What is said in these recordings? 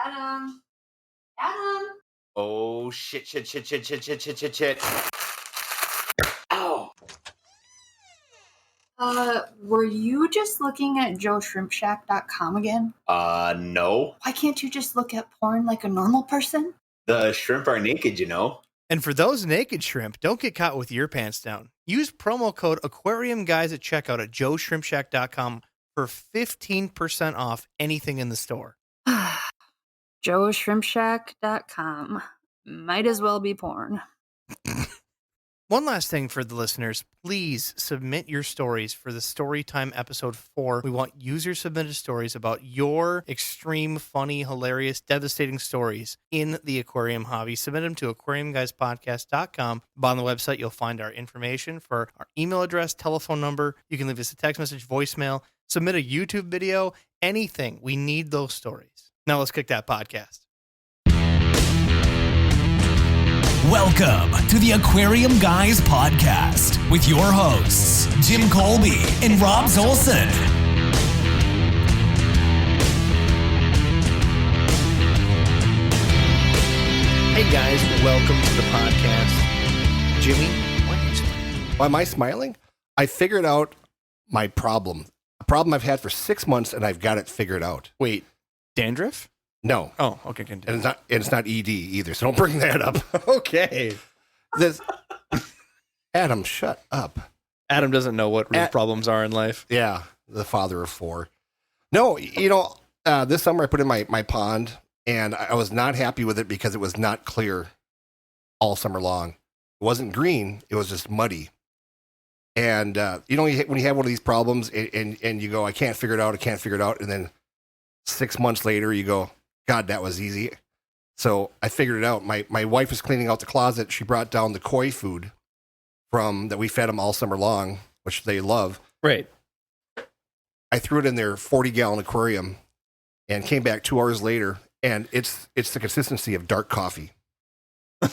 Adam. Adam. Oh, shit. Ow. Were you just looking at joeshrimpshack.com again? No. Why can't you just look at porn like a normal person? The shrimp are naked, you know. And for those naked shrimp, don't get caught with your pants down. Use promo code aquariumguys at checkout at joeshrimpshack.com for 15% off anything in the store. joeshrimpshack.com. Might as well be porn. One last thing for the listeners, please submit your stories for the Storytime episode 4. We want user-submitted stories about your extreme, funny, hilarious, devastating stories in the aquarium hobby. Submit them to aquariumguyspodcast.com. On the website, you'll find our information for our email address, telephone number. You can leave us a text message, voicemail, submit a YouTube video, anything. We need those stories. Now let's kick that podcast. Welcome to the Aquarium Guys Podcast with your hosts, Jim Colby and Rob Zolson. Hey guys, welcome to the podcast. Jimmy, why are you smiling? Why am I smiling? I figured out my problem. A problem I've had for 6 months, and I've got it figured out. Wait, dandruff? No. Oh, okay, continue. And it's not ED either, so don't bring that up. Okay. Adam, shut up. Adam doesn't know what real problems are in life. Yeah, the father of 4. No, this summer I put in my pond, and I was not happy with it because it was not clear all summer long. It wasn't green, it was just muddy. And, when you have one of these problems and you go, I can't figure it out, and then 6 months later you go, God, that was easy. So I figured it out. My wife was cleaning out the closet. She brought down the koi food that we fed them all summer long, which they love. Right. I threw it in their 40-gallon aquarium and came back 2 hours later, and it's the consistency of dark coffee. It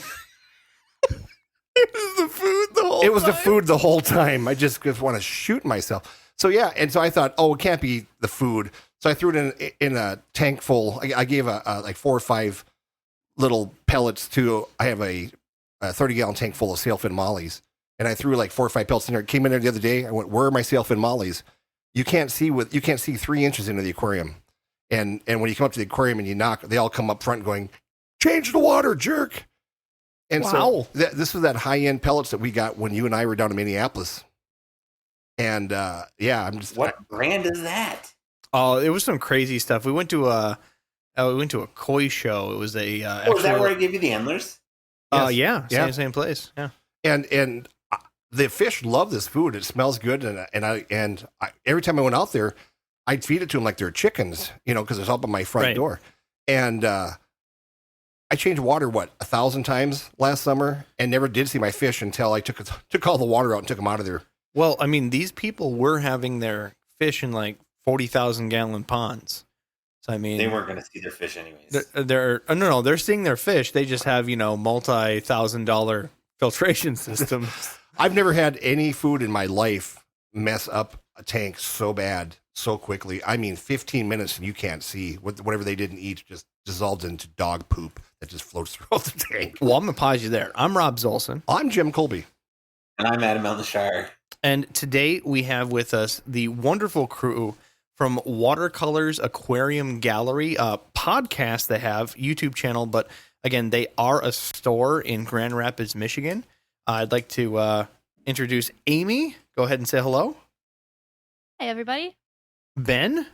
was the food the whole time. It was the food the whole time. I just want to shoot myself. So yeah, and so I thought, it can't be the food. So I threw it in a tank full. I gave like 4 or 5 little pellets to. I have a 30-gallon tank full of sailfin mollies, and I threw like 4 or 5 pellets in there. Came in there the other day. I went, "Where are my sailfin mollies?" You can't see 3 inches into the aquarium, and when you come up to the aquarium and you knock, they all come up front going, "Change the water, jerk!" And wow. So this was that high-end pellets that we got when you and I were down in Minneapolis. And I'm just. What brand is that? Oh, it was some crazy stuff. We went to a koi show. It was a. Is that where I gave you the endlers? Yeah, same place. Yeah, and the fish love this food. It smells good, and I every time I went out there, I'd feed it to them like they're chickens, because it's up on my front door. And I changed water 1,000 times last summer, and never did see my fish until I took all the water out and took them out of there. Well, I mean, these people were having their fish in like 40,000-gallon ponds. So I mean, they weren't going to see their fish anyways. They're seeing their fish. They just have multi-$1,000 filtration systems. I've never had any food in my life mess up a tank so bad so quickly. I mean, 15 minutes and you can't see whatever they didn't eat just dissolved into dog poop that just floats throughout the tank. Well, I'm gonna pause you there. I'm Rob Zolson. I'm Jim Colby, and I'm Adam Eldershire. And today we have with us the wonderful crew from Water Colors Aquarium Gallery, a podcast they have, YouTube channel, but again, they are a store in Grand Rapids, Michigan. I'd like to introduce Amy. Go ahead and say hello. Hey, everybody. Ben.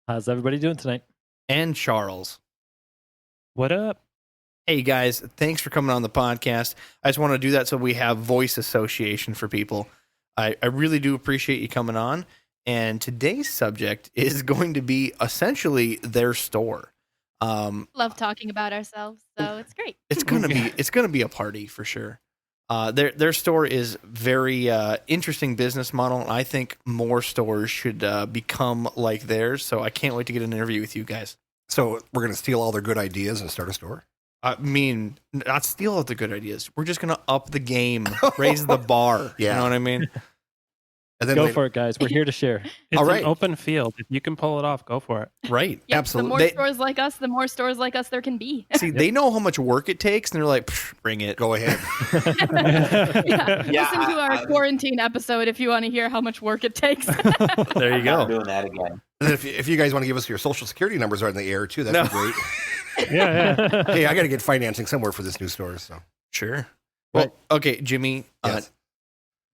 How's everybody doing tonight? And Charles. What up? Hey guys, thanks for coming on the podcast. I just want to do that so we have voice association for people. I really do appreciate you coming on. And today's subject is going to be essentially their store. Love talking about ourselves, so it's great. It's gonna be a party for sure. Their store is very interesting business model, and I think more stores should become like theirs. So I can't wait to get an interview with you guys. So we're gonna steal all their good ideas and start a store? I mean, not steal all the good ideas. We're just gonna up the game, raise the bar. Yeah. You know what I mean? And then Go later- for it, guys. We're here to share. It's All right. an open field. If you can pull it off, go for it. Right. Yep, Absolutely. The more They- stores like us, the more stores like us there can be. See, they know how much work it takes, and they're like, "Pfft, bring it. Go ahead. Yeah. Yeah, Listen to our quarantine episode if you want to hear how much work it takes. There you I'm go. doing that again. And then if you guys want to give us your social security numbers on the air too, that'd be great. Yeah. Hey, I got to get financing somewhere for this new store. So Sure. Well, okay, Jimmy, yes.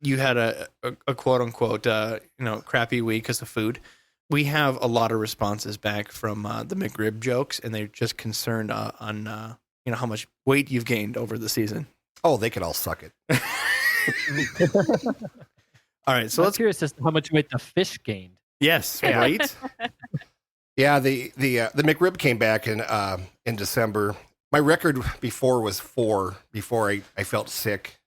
you had a quote unquote, crappy week because of food. We have a lot of responses back from the McRib jokes, and they're just concerned on how much weight you've gained over the season. Oh, they can all suck it. All right, so I'm let's. curious as to how much weight the fish gained. Yes, right. Yeah, the McRib came back in December. My record before was 4 before I felt sick.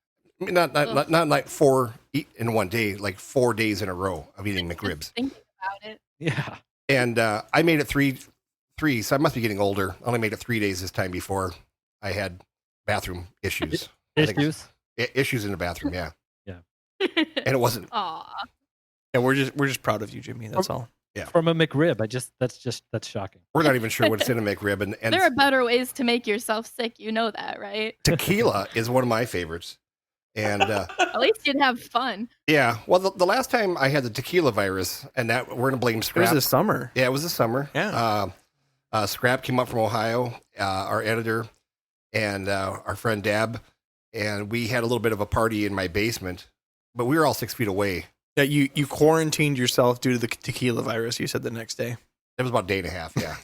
I mean, not like 4 in one day, like 4 days in a row of eating McRibs. Just thinking about it. Yeah. And I made it three, so I must be getting older. I only made it 3 days this time before I had bathroom issues. I think Issues. issues in the bathroom, yeah. Yeah. And it wasn't. Aw. And we're just proud of you, Jimmy. That's all. From a McRib. That's shocking. We're not even sure what's in a McRib. And There are better ways to make yourself sick. You know that, right? tequila is one of my favorites. And At least you'd have fun. yeah, well, the last time I had the tequila virus, and that we're going to blame It was Scrap. this summer. Yeah, it was the summer. Yeah. Scrap came up from Ohio, our editor, and our friend Dab, and we had a little bit of a party in my basement, but we were all 6 feet away. Yeah, you quarantined yourself due to the tequila virus. You said the next day. It was about a day and a half, yeah.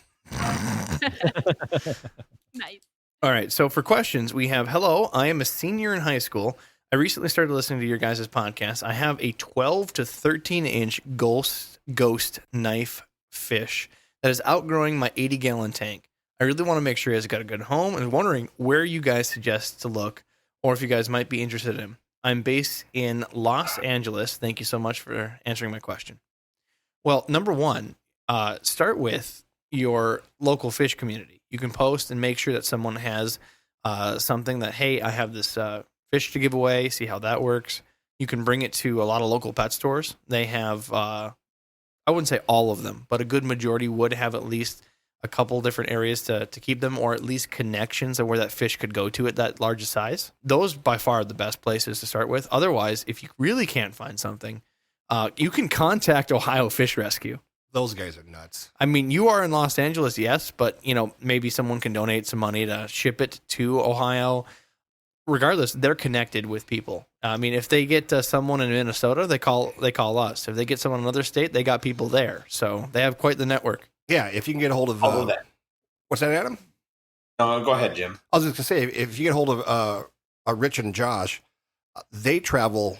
Nice. All right. So for questions, we have, hello, I am a senior in high school. I recently started listening to your guys' podcast. I have a 12 to 13 inch ghost knife fish that is outgrowing my 80-gallon tank. I really want to make sure he has got a good home and wondering where you guys suggest to look or if you guys might be interested in him. I'm based in Los Angeles. Thank you so much for answering my question. Well, number one, start with your local fish community. You can post and make sure that someone has something that, hey, I have this fish to give away, see how that works. You can bring it to a lot of local pet stores. They have, I wouldn't say all of them, but a good majority would have at least a couple different areas to keep them, or at least connections of where that fish could go to at that large a size. Those by far are the best places to start with. Otherwise, if you really can't find something, you can contact Ohio Fish Rescue. Those guys are nuts. I mean, you are in Los Angeles, yes, but maybe someone can donate some money to ship it to Ohio. Regardless, they're connected with people. I mean, if they get someone in Minnesota, they call us. If they get someone in another state, they got people there. So they have quite the network. Yeah, if you can get a hold of Although that. what's that, Adam? No, go ahead, Jim. I was just gonna say, if you get a hold of Rich and Josh, they travel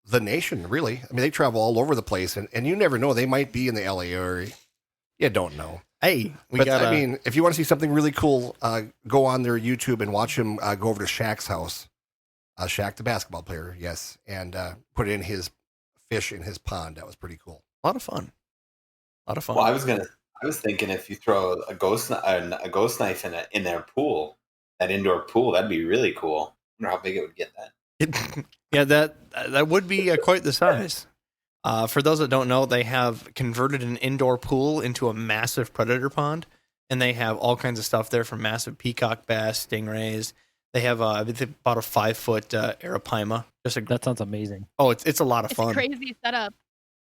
the nation, really. I mean, they travel all over the place, and you never know. They might be in the LA area. You don't know. Hey, I mean, if you want to see something really cool, go on their YouTube and watch him go over to Shaq's house. Shaq, the basketball player, yes, and put in his fish in his pond. That was pretty cool. a lot of fun. Well, I was thinking if you throw a ghost knife in their pool, that indoor pool, that'd be really cool. I wonder how big it would get that. Yeah, that would be quite the size. For those that don't know, they have converted an indoor pool into a massive predator pond, and they have all kinds of stuff there from massive peacock bass, stingrays. They have about a 5-foot arapaima. That sounds amazing. Oh, it's a lot of It's fun. a crazy setup.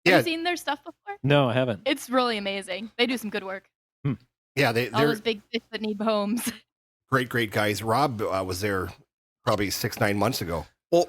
Yeah. Have you seen their stuff before? No, I haven't. It's really amazing. They do some good work. Yeah, All they're those big fish that need homes. great guys. Rob was there probably 6-9 months ago. Well,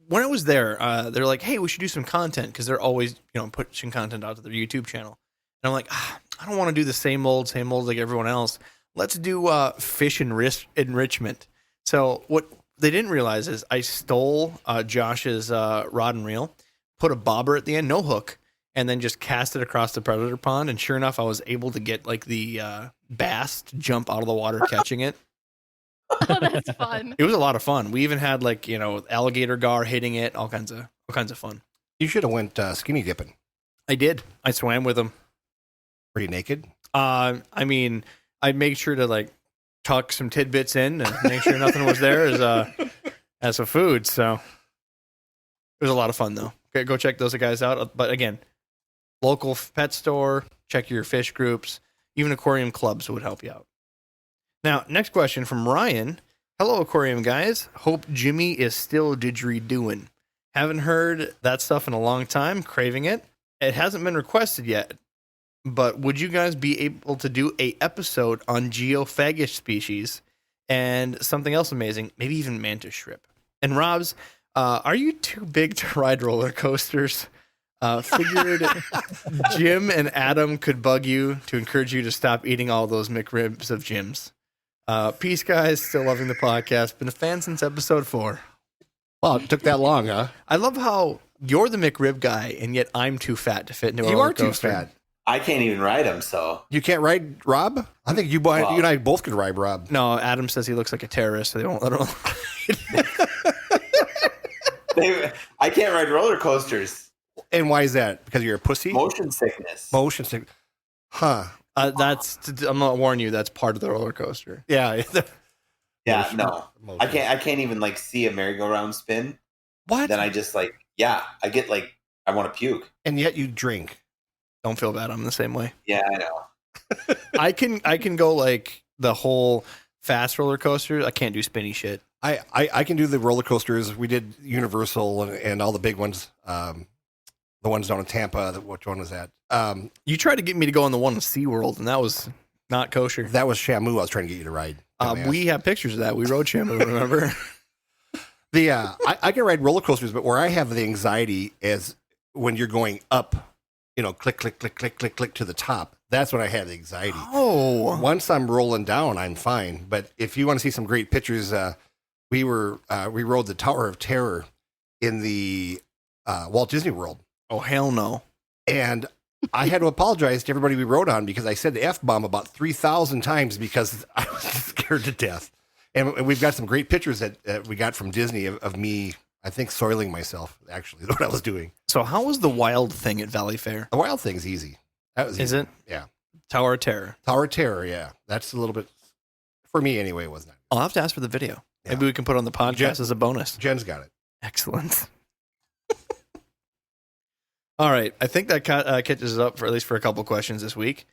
when I was there, they're like, "Hey, we should do some content," because they're always pushing content out to their YouTube channel. And I'm like, I don't want to do the same old like everyone else. Let's do fish enrichment. So what they didn't realize is I stole Josh's rod and reel, put a bobber at the end, no hook, and then just cast it across the predator pond. And sure enough, I was able to get like the bass to jump out of the water catching it. Oh, that's fun. It was a lot of fun. We even had like alligator gar hitting it, all kinds of fun. You should have went skinny dipping. I did. I swam with them. Were you naked? I mean, I made sure to like tuck some tidbits in and make sure nothing was there as a food. So it was a lot of fun though. go check those guys out. But again, local pet store, check your fish groups, even aquarium clubs would help you out. Now, next question from Ryan. Hello, aquarium guys. Hope Jimmy is still didgeridooing. Haven't heard that stuff in a long time. Craving it. It hasn't been requested yet, but would you guys be able to do a episode on geophagus species and something else amazing, maybe even mantis shrimp? And Rob's, are you too big to ride roller coasters? Figured Jim and Adam could bug you to encourage you to stop eating all those McRibs of Jim's. Peace, guys. Still loving the podcast. Been a fan since episode 4. Well, it took that long, huh? I love how you're the McRib guy, and yet I'm too fat to fit into a You roller are too coaster. fat. I can't even ride them, so. You can't ride Rob? I think you and I both could ride Rob. No, Adam says he looks like a terrorist, so they won't let him. I can't ride roller coasters. And why is that? Because you're a pussy? Motion sickness. Motion sickness. Huh. I'm gonna warn you. That's part of the roller coaster. Yeah. Yeah, no. I can't even like see a merry-go-round spin. What? Then I just I get I want to puke. And yet you drink. Don't feel bad. I'm the same way. Yeah, I know. I can go like the whole fast roller coaster. I can't do spinny shit. I can do the roller coasters. We did Universal and all the big ones. The ones down in Tampa. Which one was that? You tried to get me to go on the one in SeaWorld, and that was not kosher. That was Shamu. I was trying to get you to ride. We have pictures of that. We rode Shamu, remember? I can ride roller coasters, but where I have the anxiety is when you're going up, click, click, click, click, click, click to the top. That's when I have the anxiety. Oh. Once I'm rolling down, I'm fine. But if you want to see some great pictures, we rode the Tower of Terror in the Walt Disney World. Oh, hell no. And I had to apologize to everybody we rode on because I said the F-bomb about 3,000 times because I was scared to death. And we've got some great pictures that we got from Disney of me, I think, soiling myself, actually, is what I was doing. So how was the wild thing at Valley Fair? The wild thing's easy. That was Is easy. it? Yeah. Tower of Terror. Tower of Terror, yeah. That's a little bit, for me anyway, it was not. I'll have to ask for the video. Yeah. Maybe we can put it on the podcast as a bonus. Jen's got it. Excellent. All right. I think that catches us up for at least for a couple questions this week.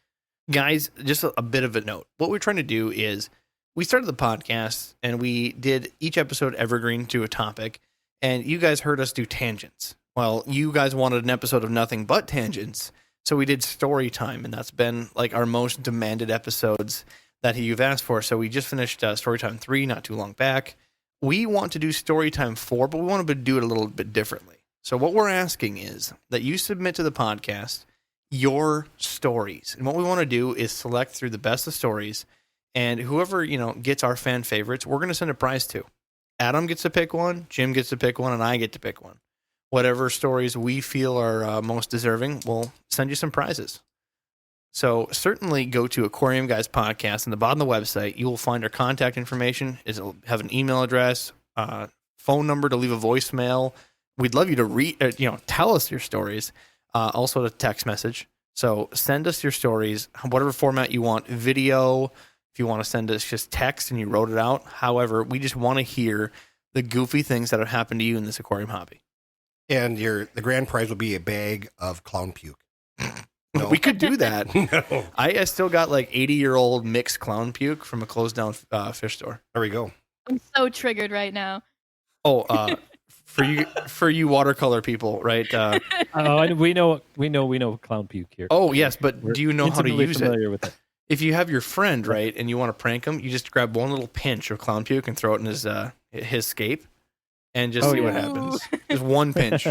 Guys, just a bit of a note. What we're trying to do is we started the podcast and we did each episode evergreen to a topic, and you guys heard us do tangents. Well, you guys wanted an episode of nothing but tangents, so we did story time, and that's been like our most demanded episodes that you've asked for. So we just finished story time 3 not too long back. We want to do story time 4, but we want to do it a little bit differently. So what we're asking is that you submit to the podcast your stories. And what we want to do is select through the best of stories, and whoever, gets our fan favorites, we're going to send a prize to. Adam gets to pick one, Jim gets to pick one, and I get to pick one. Whatever stories we feel are most deserving, we'll send you some prizes. So certainly go to Aquarium Guys Podcast. In the bottom of the website, you will find our contact information. It'll have an email address, phone number to leave a voicemail. We'd love you to tell us your stories. Also a text message. So send us your stories, whatever format you want. Video, if you want to send us just text and you wrote it out. However, we just want to hear the goofy things that have happened to you in this aquarium hobby. And the grand prize will be a bag of clown puke. No. We could do that. No. I still got like 80-year-old mixed clown puke from a closed down fish store. There we go. I'm so triggered right now. Oh, for you watercolor people, right? We know clown puke here. Oh yes, but We're do you know how to intimately use familiar with it? If you have your friend, right, and you want to prank him, you just grab one little pinch of clown puke and throw it in his scape, and just see what happens. Just one pinch.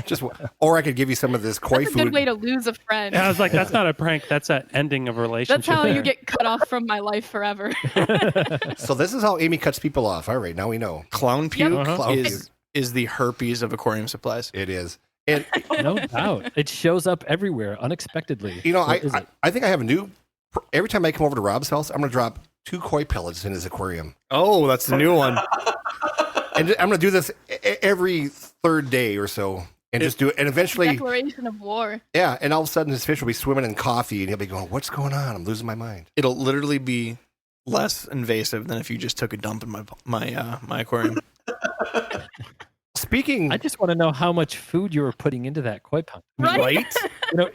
Or I could give you some of this koi That's food. a good way to lose a friend. Yeah, I was like, that's not a prank. That's an ending of a relationship. That's how you get cut off from my life forever. So this is how Amy cuts people off. All right, now we know. Clown puke Clown puke. is the herpes of aquarium supplies. It is. And No doubt. It shows up everywhere unexpectly. I think I have a new. Every time I come over to Rob's house, I'm going to drop 2 koi pellets in his aquarium. Oh, that's the new one. And I'm going to do this every 3rd day or so. And just do it. And eventually. Declaration of war. Yeah. And all of a sudden, his fish will be swimming in coffee and he'll be going, "What's going on? I'm losing my mind." It'll literally be less invasive than if you just took a dump in my aquarium. Speaking, I just want to know how much food you were putting into that koi pond. Right? You know,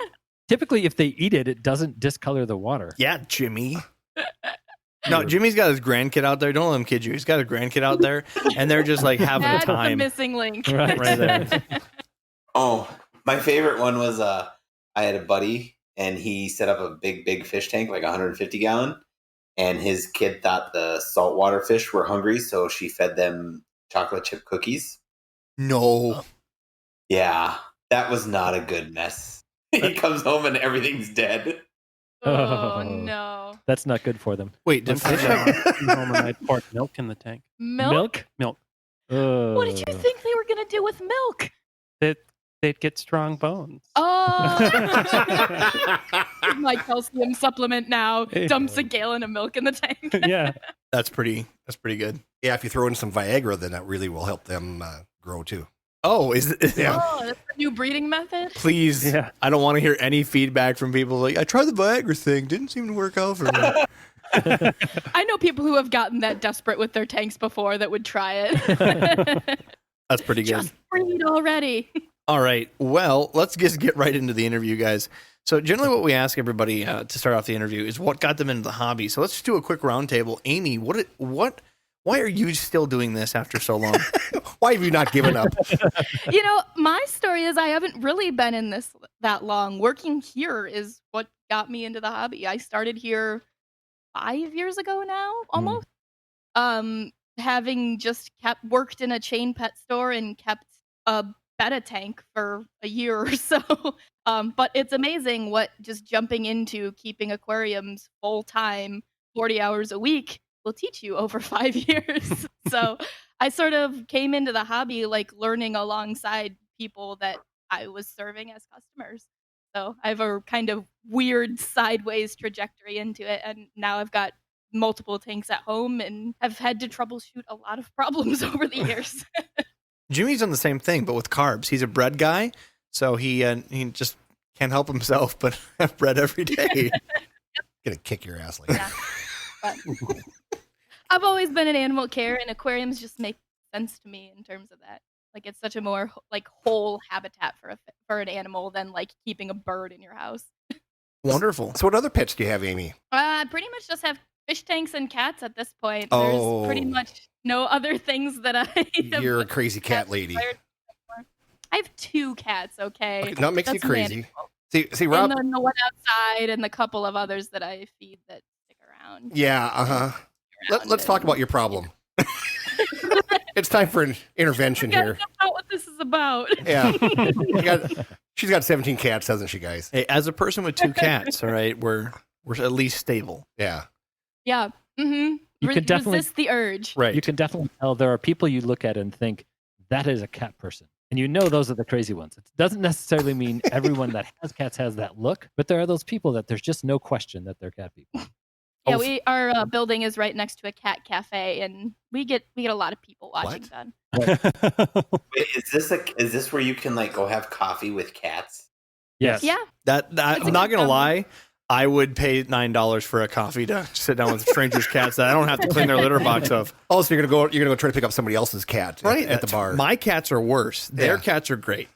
typically, if they eat it, it doesn't discolor the water. Yeah, Jimmy. No, Jimmy's got his grandkid out there. Don't let him kid you. He's got a grandkid out there, and they're just like having a That's the time. missing link. Right. Right there. Oh, my favorite one was I had a buddy, and he set up a big fish tank, like 150 gallon, and his kid thought the saltwater fish were hungry, so she fed them chocolate chip cookies. No. Yeah, that was not a good mess. He comes home and everything's dead. Oh, no. That's not good for them. Wait, did fish have... home and I poured milk in the tank. Milk? Milk. What did you think they were going to do with milk? They'd get strong bones. Oh. My calcium supplement now dumps a gallon of milk in the tank. Yeah. That's pretty good. yeah, if you throw in some Viagra, then that really will help them grow too. Oh, is it? Yeah. Oh, that's a new breeding method? Please. Yeah. I don't want to hear any feedback from people like, I tried the Viagra thing. Didn't seem to work out for me. I know people who have gotten that desperate with their tanks before that would try it. That's pretty good. Just breed already. All right. Well, let's just get right into the interview, guys. So generally what we ask everybody to start off the interview is what got them into the hobby. So let's just do a quick roundtable. Amy, why are you still doing this after so long? Why have you not given up? You know, my story is I haven't really been in this that long. Working here is what got me into the hobby. I started here 5 years ago now, almost. Having just worked in a chain pet store and kept a betta tank for a year or so. But it's amazing what just jumping into keeping aquariums full time, 40 hours a week will teach you over 5 years. So I sort of came into the hobby like learning alongside people that I was serving as customers. So I have a kind of weird sideways trajectory into it. And now I've got multiple tanks at home and have had to troubleshoot a lot of problems over the years. Jimmy's done the same thing, but with carbs. He's a bread guy, so he just can't help himself but have bread every day. Gonna kick your ass like that. But I've always been in animal care, and aquariums just make sense to me in terms of that. Like it's such a more like whole habitat for an animal than like keeping a bird in your house. Wonderful. So what other pets do you have, Amy? I pretty much just have fish tanks and cats at this point. Oh. There's pretty much no other things that I have You're a crazy cat lady. I have 2 cats, okay? That makes you That's crazy. manageable. See, Rob. And then the one outside and the couple of others that I feed that stick around. Yeah, Let's talk about your problem. It's time for an intervention here. That's not what this is about. Yeah. She's got 17 cats, hasn't she, guys? Hey, as a person with 2 cats, all right, we're at least stable. Yeah. Yeah. Mm-hmm. You could definitely resist the urge. Right. You can definitely tell there are people you look at and think that is a cat person. And you know those are the crazy ones. It doesn't necessarily mean everyone that has cats has that look, but there are those people that there's just no question that they're cat people. Yeah, our building is right next to a cat cafe, and we get a lot of people watching done. Wait, is this where you can like go have coffee with cats? Yes. Yeah. I'm not gonna lie. I would pay $9 for a coffee to sit down with strangers' cats that I don't have to clean their litter box of. Oh, so you're gonna go try to pick up somebody else's cat at the bar. My cats are worse. Their cats are great.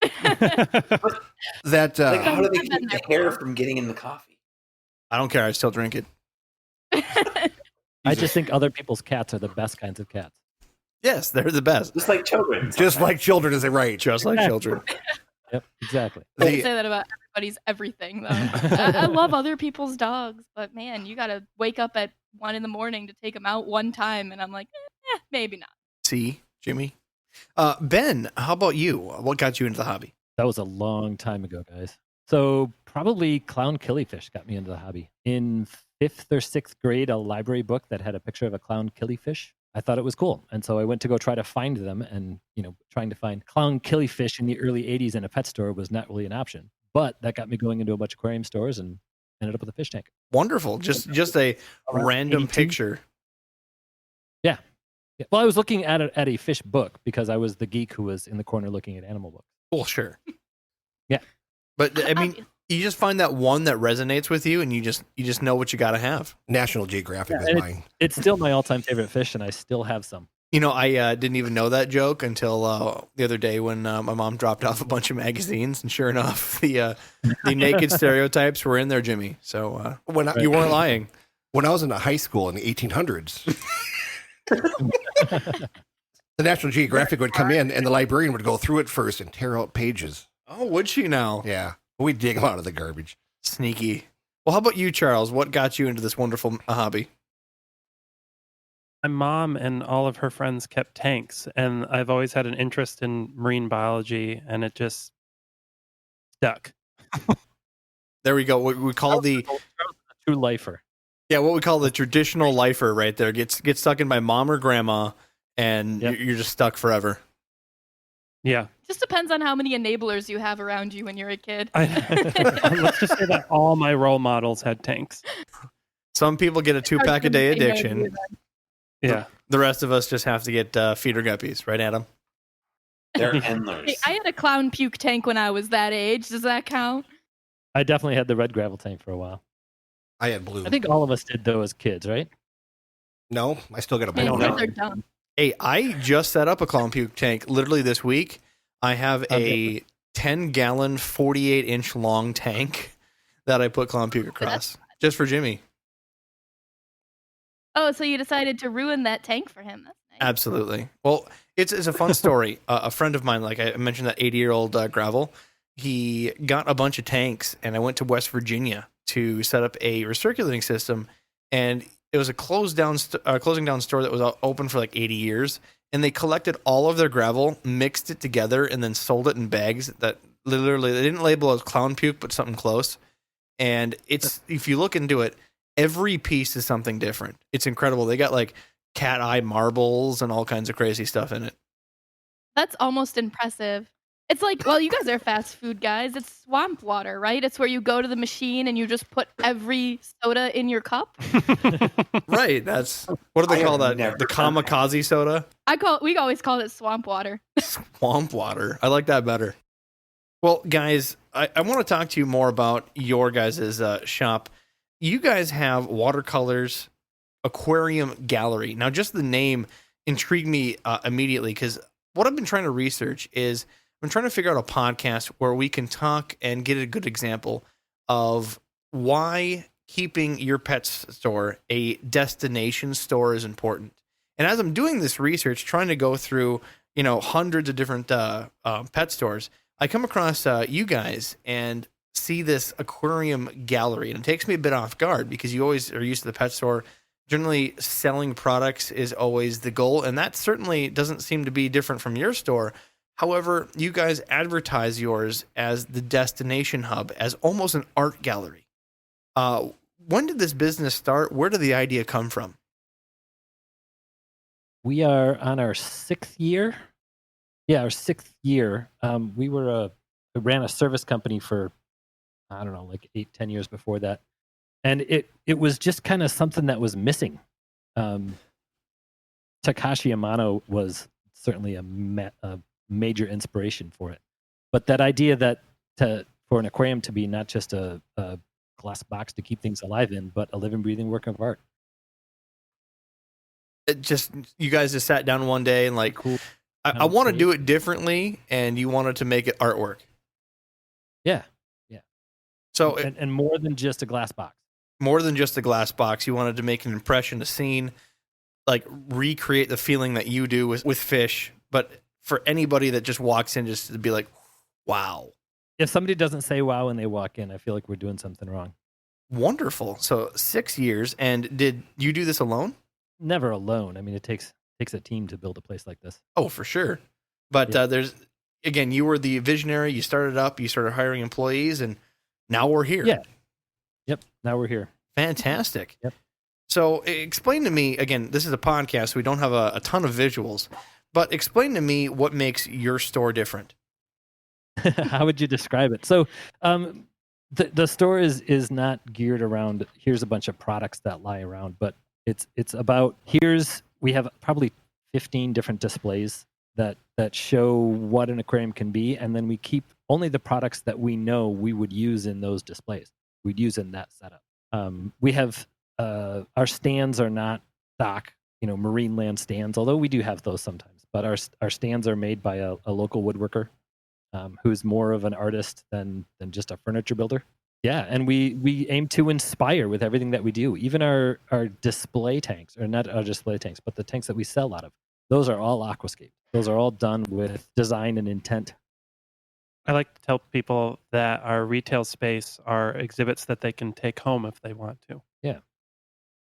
That like, how do they keep the hair from getting in the coffee? I don't care. I still drink it. I just think other people's cats are the best kinds of cats. Yes, they're the best. Just like children. Just like children, is it right? Just like children. Yep, exactly. I say that about everybody's everything, though. I love other people's dogs, but man, you got to wake up at 1 a.m. to take them out one time, and I'm like, maybe not. See, Jimmy? Ben, how about you? What got you into the hobby? That was a long time ago, guys. So probably clown killifish got me into the hobby. In 5th or 6th grade, a library book that had a picture of a clown killifish. I thought it was cool. And so I went to go try to find them, and, trying to find clown killifish in the early 80s in a pet store was not really an option. But that got me going into a bunch of aquarium stores and ended up with a fish tank. Wonderful. Just a random 82. picture. Yeah. Well, I was looking at a fish book because I was the geek who was in the corner looking at animal books. Well, sure. Yeah. But I mean, you just find that one that resonates with you, and you just know what you got to have. National Geographic is mine. It's still my all-time favorite fish, and I still have some. You know, I didn't even know that joke until the other day when my mom dropped off a bunch of magazines, and sure enough, the naked stereotypes were in there, Jimmy. So you weren't lying. When I was in high school in the 1800s, the National Geographic would come in, and the librarian would go through it first and tear out pages. Oh, would she now? Yeah, we'd dig them out of the garbage. Sneaky. Well, how about you, Charles? What got you into this wonderful hobby? My mom and all of her friends kept tanks, and I've always had an interest in marine biology, and it just stuck. There we go. What we call the True lifer. what we call the traditional lifer right there. Gets stuck in by mom or grandma, and Yep. you're just stuck forever. Yeah. Just depends on how many enablers you have around you when you're a kid. Let's just say that all my role models had tanks. Some people get a 2-pack a day addiction. Yeah. The rest of us just have to get feeder guppies, right, Adam? They're endless. Hey, I had a clown puke tank when I was that age. Does that count? I definitely had the red gravel tank for a while. I had blue. I think all of us did though as kids, right? No, I still got a Man, blue. kids one. are dumb. Hey, I just set up a clown puke tank literally this week. I have a 10-gallon, 48-inch long tank that I put clown puke across just for Jimmy. Oh, so you decided to ruin that tank for him. That's nice. Absolutely. Well, it's a fun story. A friend of mine, like I mentioned, that 80-year-old gravel, he got a bunch of tanks, and I went to West Virginia to set up a recirculating system, and it was a closing down store that was open for like 80 years, and they collected all of their gravel, mixed it together, and then sold it in bags that literally they didn't label as clown puke, but something close. And it's, if you look into it, every piece is something different. It's incredible. They got like cat eye marbles and all kinds of crazy stuff in it. That's almost impressive. It's like, well, you guys are fast food guys. It's swamp water, right? It's where you go to the machine and you just put every soda in your cup. Right. That's, what do they I call have that? never The done that. kamikaze soda? We always called it swamp water. Swamp water. I like that better. Well, guys, I want to talk to you more about your guys' shop. You guys have Water Colors Aquarium Gallery. Now, just the name intrigued me immediately, because what I've been trying to research is I'm trying to figure out a podcast where we can talk and get a good example of why keeping your pet's store a destination store is important. And as I'm doing this research, trying to go through, hundreds of different pet stores, I come across you guys and see this aquarium gallery, and it takes me a bit off guard because you always are used to the pet store. Generally, selling products is always the goal, and that certainly doesn't seem to be different from your store. However, you guys advertise yours as the destination hub, as almost an art gallery. When did this business start? Where did the idea come from? We are on our 6th year. Yeah, our 6th year. We ran a service company for, I don't know, like 8-10 years before that. And it was just kind of something that was missing. Takashi Amano was certainly a major inspiration for it. But that idea that for an aquarium to be not just a glass box to keep things alive in, but a living, breathing work of art. You guys just sat down one day and like, Cool. I want to do it differently, and you wanted to make it artwork. Yeah. So And more than just a glass box. more than just a glass box, you wanted to make an impression, a scene, like recreate the feeling that you do with fish, but for anybody that just walks in, just to be like, wow. If somebody doesn't say wow when they walk in, I feel like we're doing something wrong. Wonderful. So 6 years. And did you do this alone? Never alone. I mean, it takes a team to build a place like this. Oh, for sure. But Yeah. again, you were the visionary. You started up, you started hiring employees, and now we're here. Yeah. Yep. Now we're here. Fantastic. Yep. So explain to me, again, this is a podcast. So we don't have a ton of visuals, but explain to me what makes your store different. How would you describe it? So, the store is not geared around here's a bunch of products that lie around, but it's about we have probably 15 different displays that show what an aquarium can be, and then we keep only the products that we know we would use in those displays. We'd use in that setup. We have our stands are not stock. marine land stands, although we do have those sometimes. But our stands are made by a local woodworker who's more of an artist than just a furniture builder. Yeah, and we aim to inspire with everything that we do. Even our display tanks, or not our display tanks, but the tanks that we sell out of, those are all aquascape. Those are all done with design and intent. I like to tell people that our retail space are exhibits that they can take home if they want to. Yeah.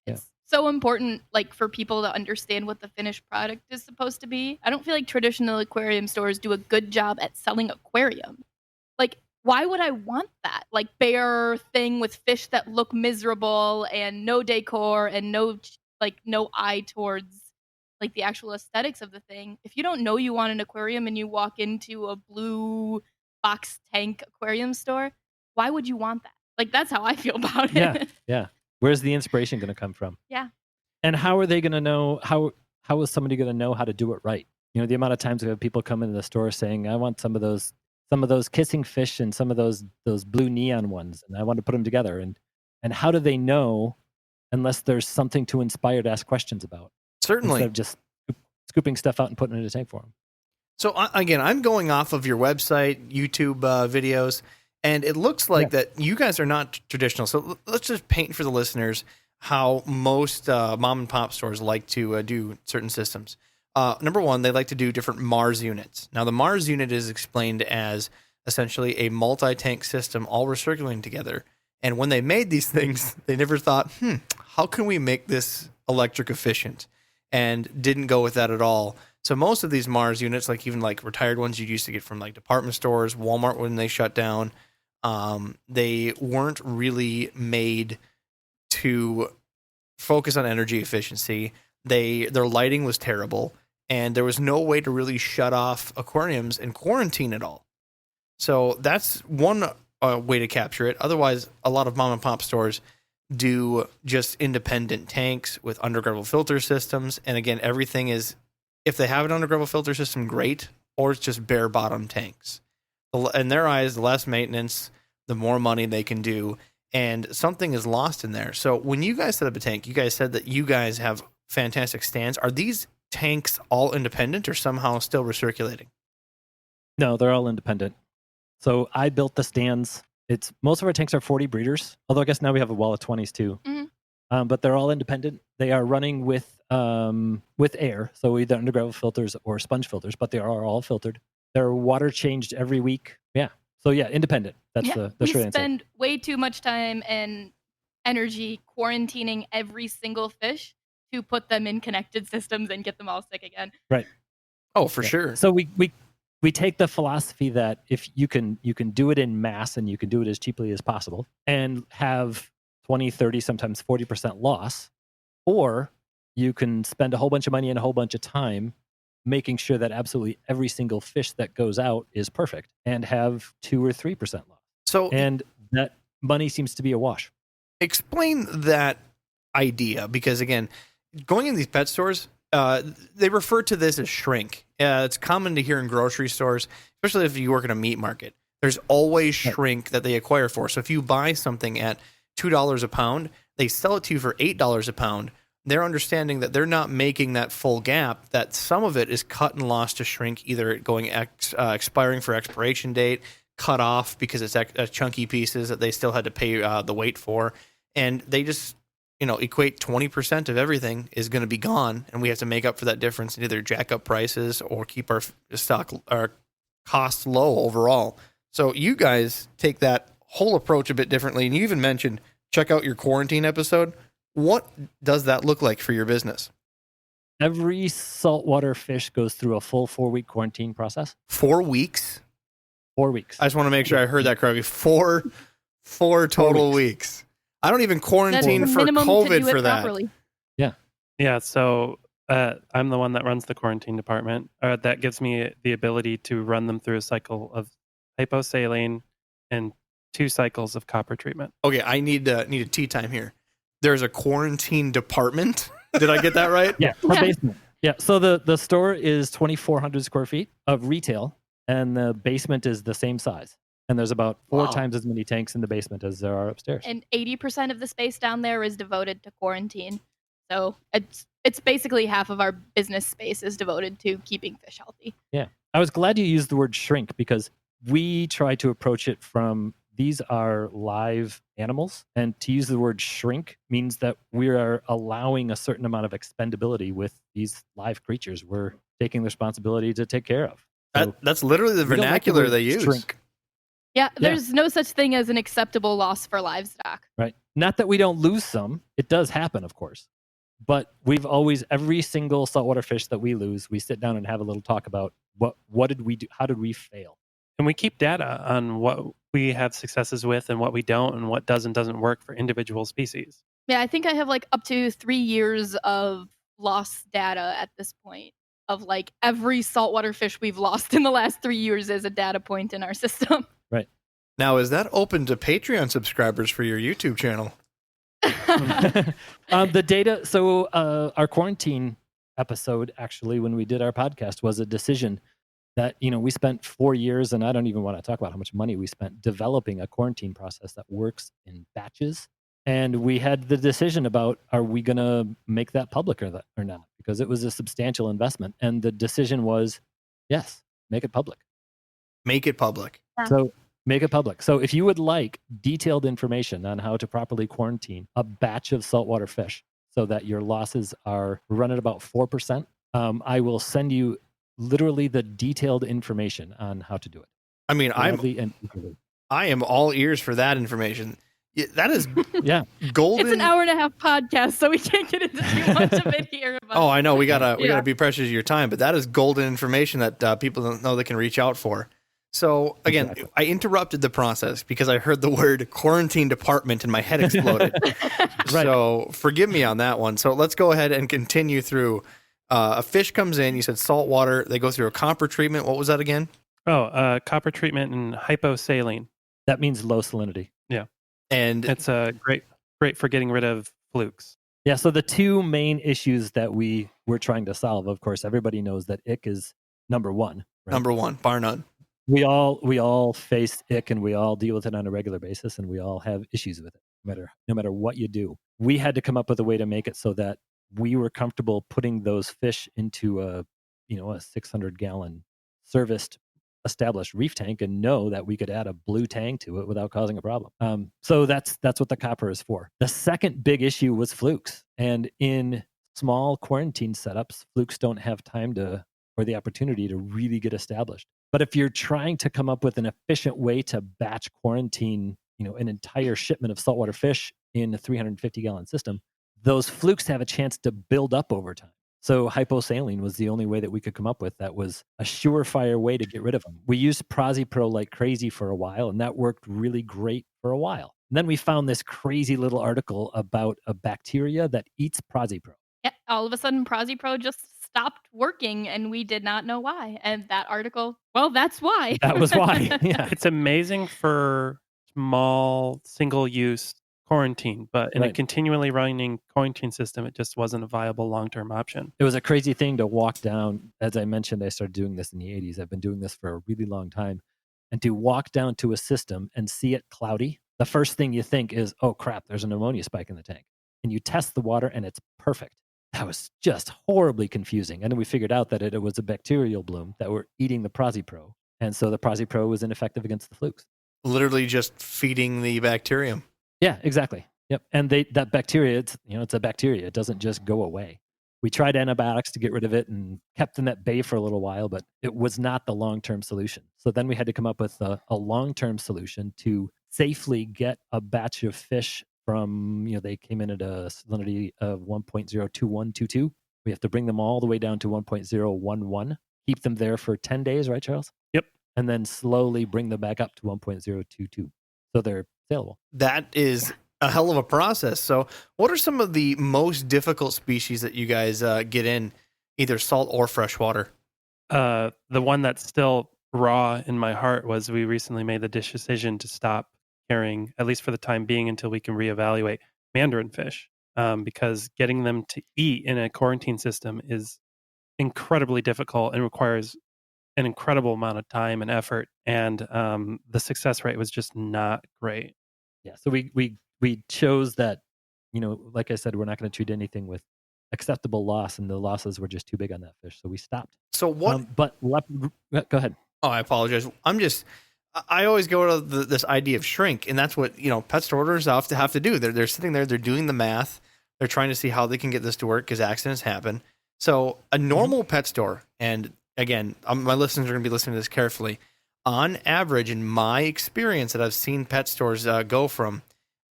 It's so important, like, for people to understand what the finished product is supposed to be. I don't feel like traditional aquarium stores do a good job at selling aquarium. Like, why would I want that? Like, bare thing with fish that look miserable and no decor and no eye towards like the actual aesthetics of the thing. If you don't know you want an aquarium and you walk into a blue box tank aquarium store, why would you want that? Like, that's how I feel about it. Yeah. Where's the inspiration going to come from? Yeah. And how are they going to know? How is somebody going to know how to do it right? The amount of times we have people come into the store saying, "I want some of those kissing fish and some of those blue neon ones, and I want to put them together." And how do they know unless there's something to inspire to ask questions about? Certainly. Instead of just scooping stuff out and putting it in a tank for them. So again, I'm going off of your website, YouTube videos, and it looks like that you guys are not traditional. So let's just paint for the listeners how most mom and pop stores like to do certain systems. Number one, they like to do different Mars units. Now, the Mars unit is explained as essentially a multi-tank system all recirculating together. And when they made these things, they never thought, how can we make this electric efficient? And didn't go with that at all. So most of these Mars units, like even like retired ones you used to get from like department stores, Walmart when they shut down, they weren't really made to focus on energy efficiency. Their lighting was terrible, and there was no way to really shut off aquariums and quarantine it all. So that's one way to capture it. Otherwise, a lot of mom and pop stores do just independent tanks with undergravel filter systems. And again, everything is, if they have an undergravel filter system, great, or it's just bare bottom tanks. In their eyes, the less maintenance, the more money they can do. And something is lost in there. So when you guys set up a tank, you guys said that you guys have fantastic stands. Are these tanks all independent or somehow still recirculating? No, they're all independent. So I built the stands. Most of our tanks are 40 breeders, although I guess now we have a wall of 20s too. Mm-hmm. But they're all independent. They are running with air, so either undergravel filters or sponge filters, but they are all filtered. They're water changed every week. Yeah. So yeah, independent. That's the short answer. We spend way too much time and energy quarantining every single fish to put them in connected systems and get them all sick again. Right. Oh, for sure. So we take the philosophy that if you can do it in mass and you can do it as cheaply as possible and have 20, 30, sometimes 40% loss, or you can spend a whole bunch of money and a whole bunch of time making sure that absolutely every single fish that goes out is perfect and have 2 or 3% loss. And that money seems to be a wash. Explain that idea, because again, going in these pet stores, they refer to this as shrink. It's common to hear in grocery stores, especially if you work in a meat market. There's always shrink that they acquire for. So if you buy something at $2 a pound, they sell it to you for $8 a pound. They're understanding that they're not making that full gap, that some of it is cut and lost to shrink, either going expiring for expiration date, cut off because it's chunky pieces that they still had to pay the weight for. And they just, equate 20% of everything is going to be gone, and we have to make up for that difference and either jack up prices or keep our costs low overall. So you guys take that whole approach a bit differently, and you even mentioned, check out your quarantine episode. What does that look like for your business? Every saltwater fish goes through a full 4-week quarantine process. 4 weeks? 4 weeks. I just want to make sure I heard that correctly. Four total weeks. I don't even quarantine for COVID for that. Properly. Yeah. Yeah. So I'm the one that runs the quarantine department. That gives me the ability to run them through a cycle of hyposaline and 2 cycles of copper treatment. Okay, I need a tea time here. There's a quarantine department. Did I get that right? Yeah. Our basement. Yeah. So the store is 2,400 square feet of retail, and the basement is the same size. And there's about 4 times as many tanks in the basement as there are upstairs. And 80% of the space down there is devoted to quarantine. So it's basically half of our business space is devoted to keeping fish healthy. Yeah. I was glad you used the word shrink because we try to approach it from these are live animals. And to use the word shrink means that we are allowing a certain amount of expendability with these live creatures we're taking the responsibility to take care of. So That's literally the we don't like the vernacular word they use. shrink. Yeah, there's no such thing as an acceptable loss for livestock. Right. Not that we don't lose some. It does happen, of course. But we've always, every single saltwater fish that we lose, we sit down and have a little talk about what did we do? How did we fail? And we keep data on what we have successes with and what we don't, and what does and doesn't work for individual species. Yeah, I think I have like up to 3 years of loss data at this point of like every saltwater fish we've lost in the last 3 years as a data point in our system. Right. Now, is that open to Patreon subscribers for your YouTube channel? The data, so our quarantine episode, actually, when we did our podcast, was a decision that, we spent 4 years, and I don't even want to talk about how much money we spent developing a quarantine process that works in batches. And we had the decision about, are we going to make that public or not? Because it was a substantial investment. And the decision was, yes, make it public. Make it public. So make it public. So if you would like detailed information on how to properly quarantine a batch of saltwater fish so that your losses are run at about 4%, I will send you literally the detailed information on how to do it. I mean, Gladly and eagerly. I am all ears for that information. Yeah, that is Yeah. golden. It's an hour and a half podcast, so we can't get into too much of it here. But Oh, I know. We gotta be precious of your time, but that is golden information that people don't know they can reach out for. So again, Exactly. I interrupted the process because I heard the word quarantine department and my head exploded. Right. So forgive me on that one. So let's go ahead and continue through. A fish comes in. You said salt water. They go through a copper treatment. What was that again? Copper treatment and hyposaline. That means low salinity. And It's great for getting rid of flukes. Yeah. So the two main issues that we were trying to solve, of course, everybody knows that ick is number one. Right? number one, bar none. We all face ick and we all deal with it on a regular basis and we all have issues with it, no matter what you do. We had to come up with a way to make it so that we were comfortable putting those fish into a 600-gallon serviced established reef tank and know that we could add a blue tang to it without causing a problem. So that's what the copper is for. The second big issue was flukes. And in small quarantine setups, flukes don't have time or the opportunity to really get established. But if you're trying to come up with an efficient way to batch quarantine, an entire shipment of saltwater fish in a 350-gallon system, those flukes have a chance to build up over time. So hyposaline was the only way that we could come up with that was a surefire way to get rid of them. We used ProsiPro like crazy for a while, and that worked really great for a while. And then we found this crazy little article about a bacteria that eats ProsiPro. yeah, all of a sudden, ProsiPro just stopped working, and we did not know why. And that article, well, that's why. That was why. Yeah. It's amazing for small single-use quarantine, but in a Right. continually running quarantine system, it just wasn't a viable long-term option. It was a crazy thing to walk down. As I mentioned, I started doing this in the 80s. I've been doing this for a really long time. And to walk down to a system and see it cloudy, the first thing you think is, oh crap, there's an ammonia spike in the tank. And you test the water and it's perfect. That was just horribly confusing. And then we figured out that it was a bacterial bloom that were eating the ProsiPro. And so the ProsiPro was ineffective against the flukes. Literally just feeding the bacterium. Yeah, exactly. Yep. And that bacteria, it's a bacteria. It doesn't just go away. We tried antibiotics to get rid of it and kept them at bay for a little while, but it was not the long-term solution. So then we had to come up with a long-term solution to safely get a batch of fish from, they came in at a salinity of 1.02122. We have to bring them all the way down to 1.011, keep them there for 10 days, right, Charles? Yep. And then slowly bring them back up to 1.022. So they're saleable. That is a hell of a process. So what are some of the most difficult species that you guys get in, either salt or freshwater? The one that's still raw in my heart was we recently made the decision to stop carrying, at least for the time being, until we can reevaluate mandarin fish, because getting them to eat in a quarantine system is incredibly difficult and requires an incredible amount of time and effort. And the success rate was just not great. Yeah. So we chose that, like I said, we're not going to treat anything with acceptable loss, and the losses were just too big on that fish, so we stopped. So what? But go ahead. Oh, I apologize. I always go to this idea of shrink, and that's what pet store owners have to do. They're sitting there, they're doing the math, they're trying to see how they can get this to work because accidents happen. So a normal pet store, and again, my listeners are going to be listening to this carefully. On average, in my experience that I've seen pet stores go from,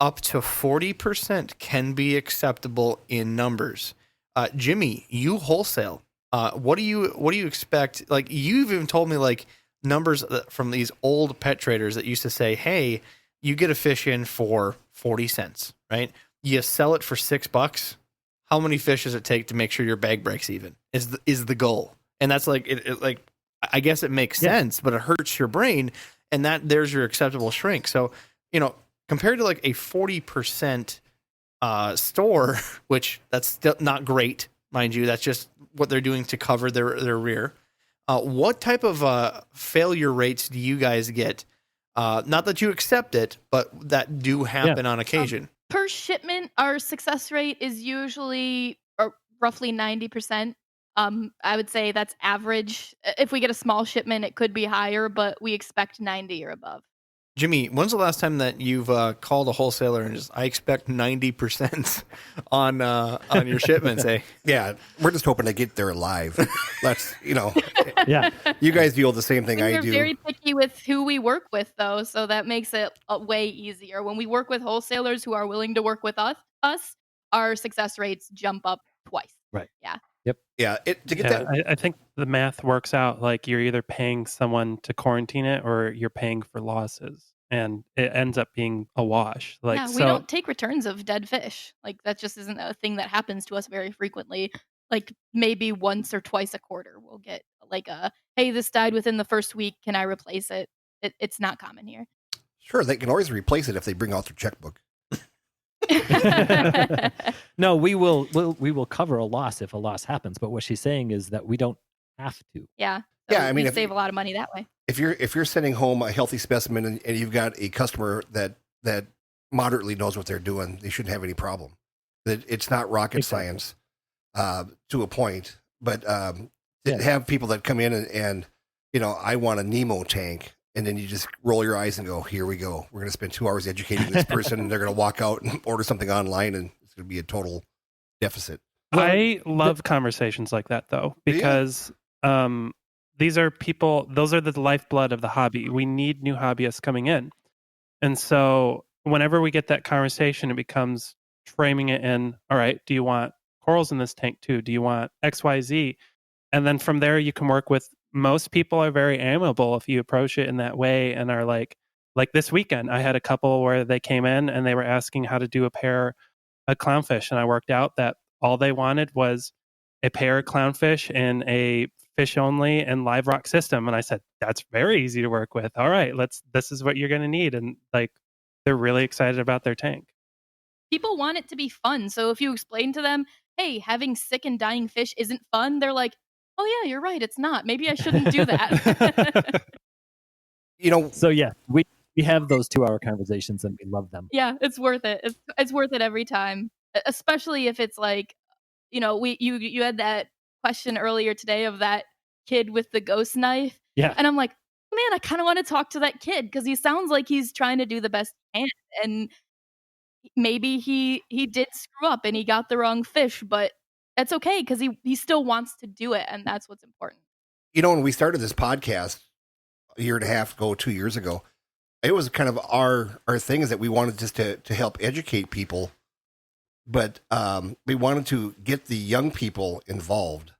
up to 40% can be acceptable in numbers. Jimmy, you wholesale. What do you expect? Like, you've even told me like numbers from these old pet traders that used to say, hey, you get a fish in for 40 cents, right? You sell it for $6. How many fish does it take to make sure your bag breaks even is the goal? And that's like, I guess it makes sense, but it hurts your brain, and there's your acceptable shrink. So, compared to like a 40% store, which that's still not great, mind you, that's just what they're doing to cover their rear. What type of failure rates do you guys get? Not that you accept it, but that do happen on occasion. Per shipment, our success rate is usually roughly 90%. I would say that's average. If we get a small shipment, it could be higher, but we expect 90 or above. Jimmy, when's the last time that you've called a wholesaler and just, I expect 90% on your shipments, eh? Yeah, we're just hoping to get there alive. Let's, Yeah. you guys deal with the same thing I We're do. very picky with who we work with, though, so that makes it way easier. When we work with wholesalers who are willing to work with us, our success rates jump up twice. Right. Yeah. Yep. Yeah, I think the math works out like you're either paying someone to quarantine it or you're paying for losses, and it ends up being a wash. Like, yeah, we don't take returns of dead fish. Like, that just isn't a thing that happens to us very frequently. Like, maybe once or twice a quarter we'll get like hey, this died within the first week, can I replace it? It's not common here. Sure, they can always replace it if they bring out their checkbook. No, we will cover a loss if a loss happens. But what she's saying is that we don't have to. Yeah. Yeah, I mean, we save a lot of money that way. If you're sending home a healthy specimen and you've got a customer that moderately knows what they're doing, they shouldn't have any problem. That it's not rocket science to a point, but to have people that come in and I want a Nemo tank. And then you just roll your eyes and go, here we go. We're going to spend 2 hours educating this person, and they're going to walk out and order something online, and it's going to be a total deficit. I love conversations like that, though, because these are people, those are the lifeblood of the hobby. We need new hobbyists coming in. And so whenever we get that conversation, it becomes framing it in, all right, do you want corals in this tank too? Do you want XYZ? And then from there, you can work with. Most people are very amiable if you approach it in that way, and are like this weekend, I had a couple where they came in and they were asking how to do a pair of clownfish, and I worked out that all they wanted was a pair of clownfish in a fish only and live rock system. And I said, that's very easy to work with. All right, this is what you're going to need. And they're really excited about their tank. People want it to be fun. So if you explain to them, hey, having sick and dying fish isn't fun, they're like, oh yeah, you're right, it's not. Maybe I shouldn't do that. So yeah, we have those 2-hour conversations and we love them. Yeah, it's worth it. It's worth it every time, especially if it's like, you had that question earlier today of that kid with the ghost knife. Yeah. And I'm like, man, I kind of want to talk to that kid because he sounds like he's trying to do the best he can. And maybe he did screw up and he got the wrong fish, but that's okay because he still wants to do it, and that's what's important. When we started this podcast a year and a half ago, 2 years ago, it was kind of our thing is that we wanted just to help educate people, but we wanted to get the young people involved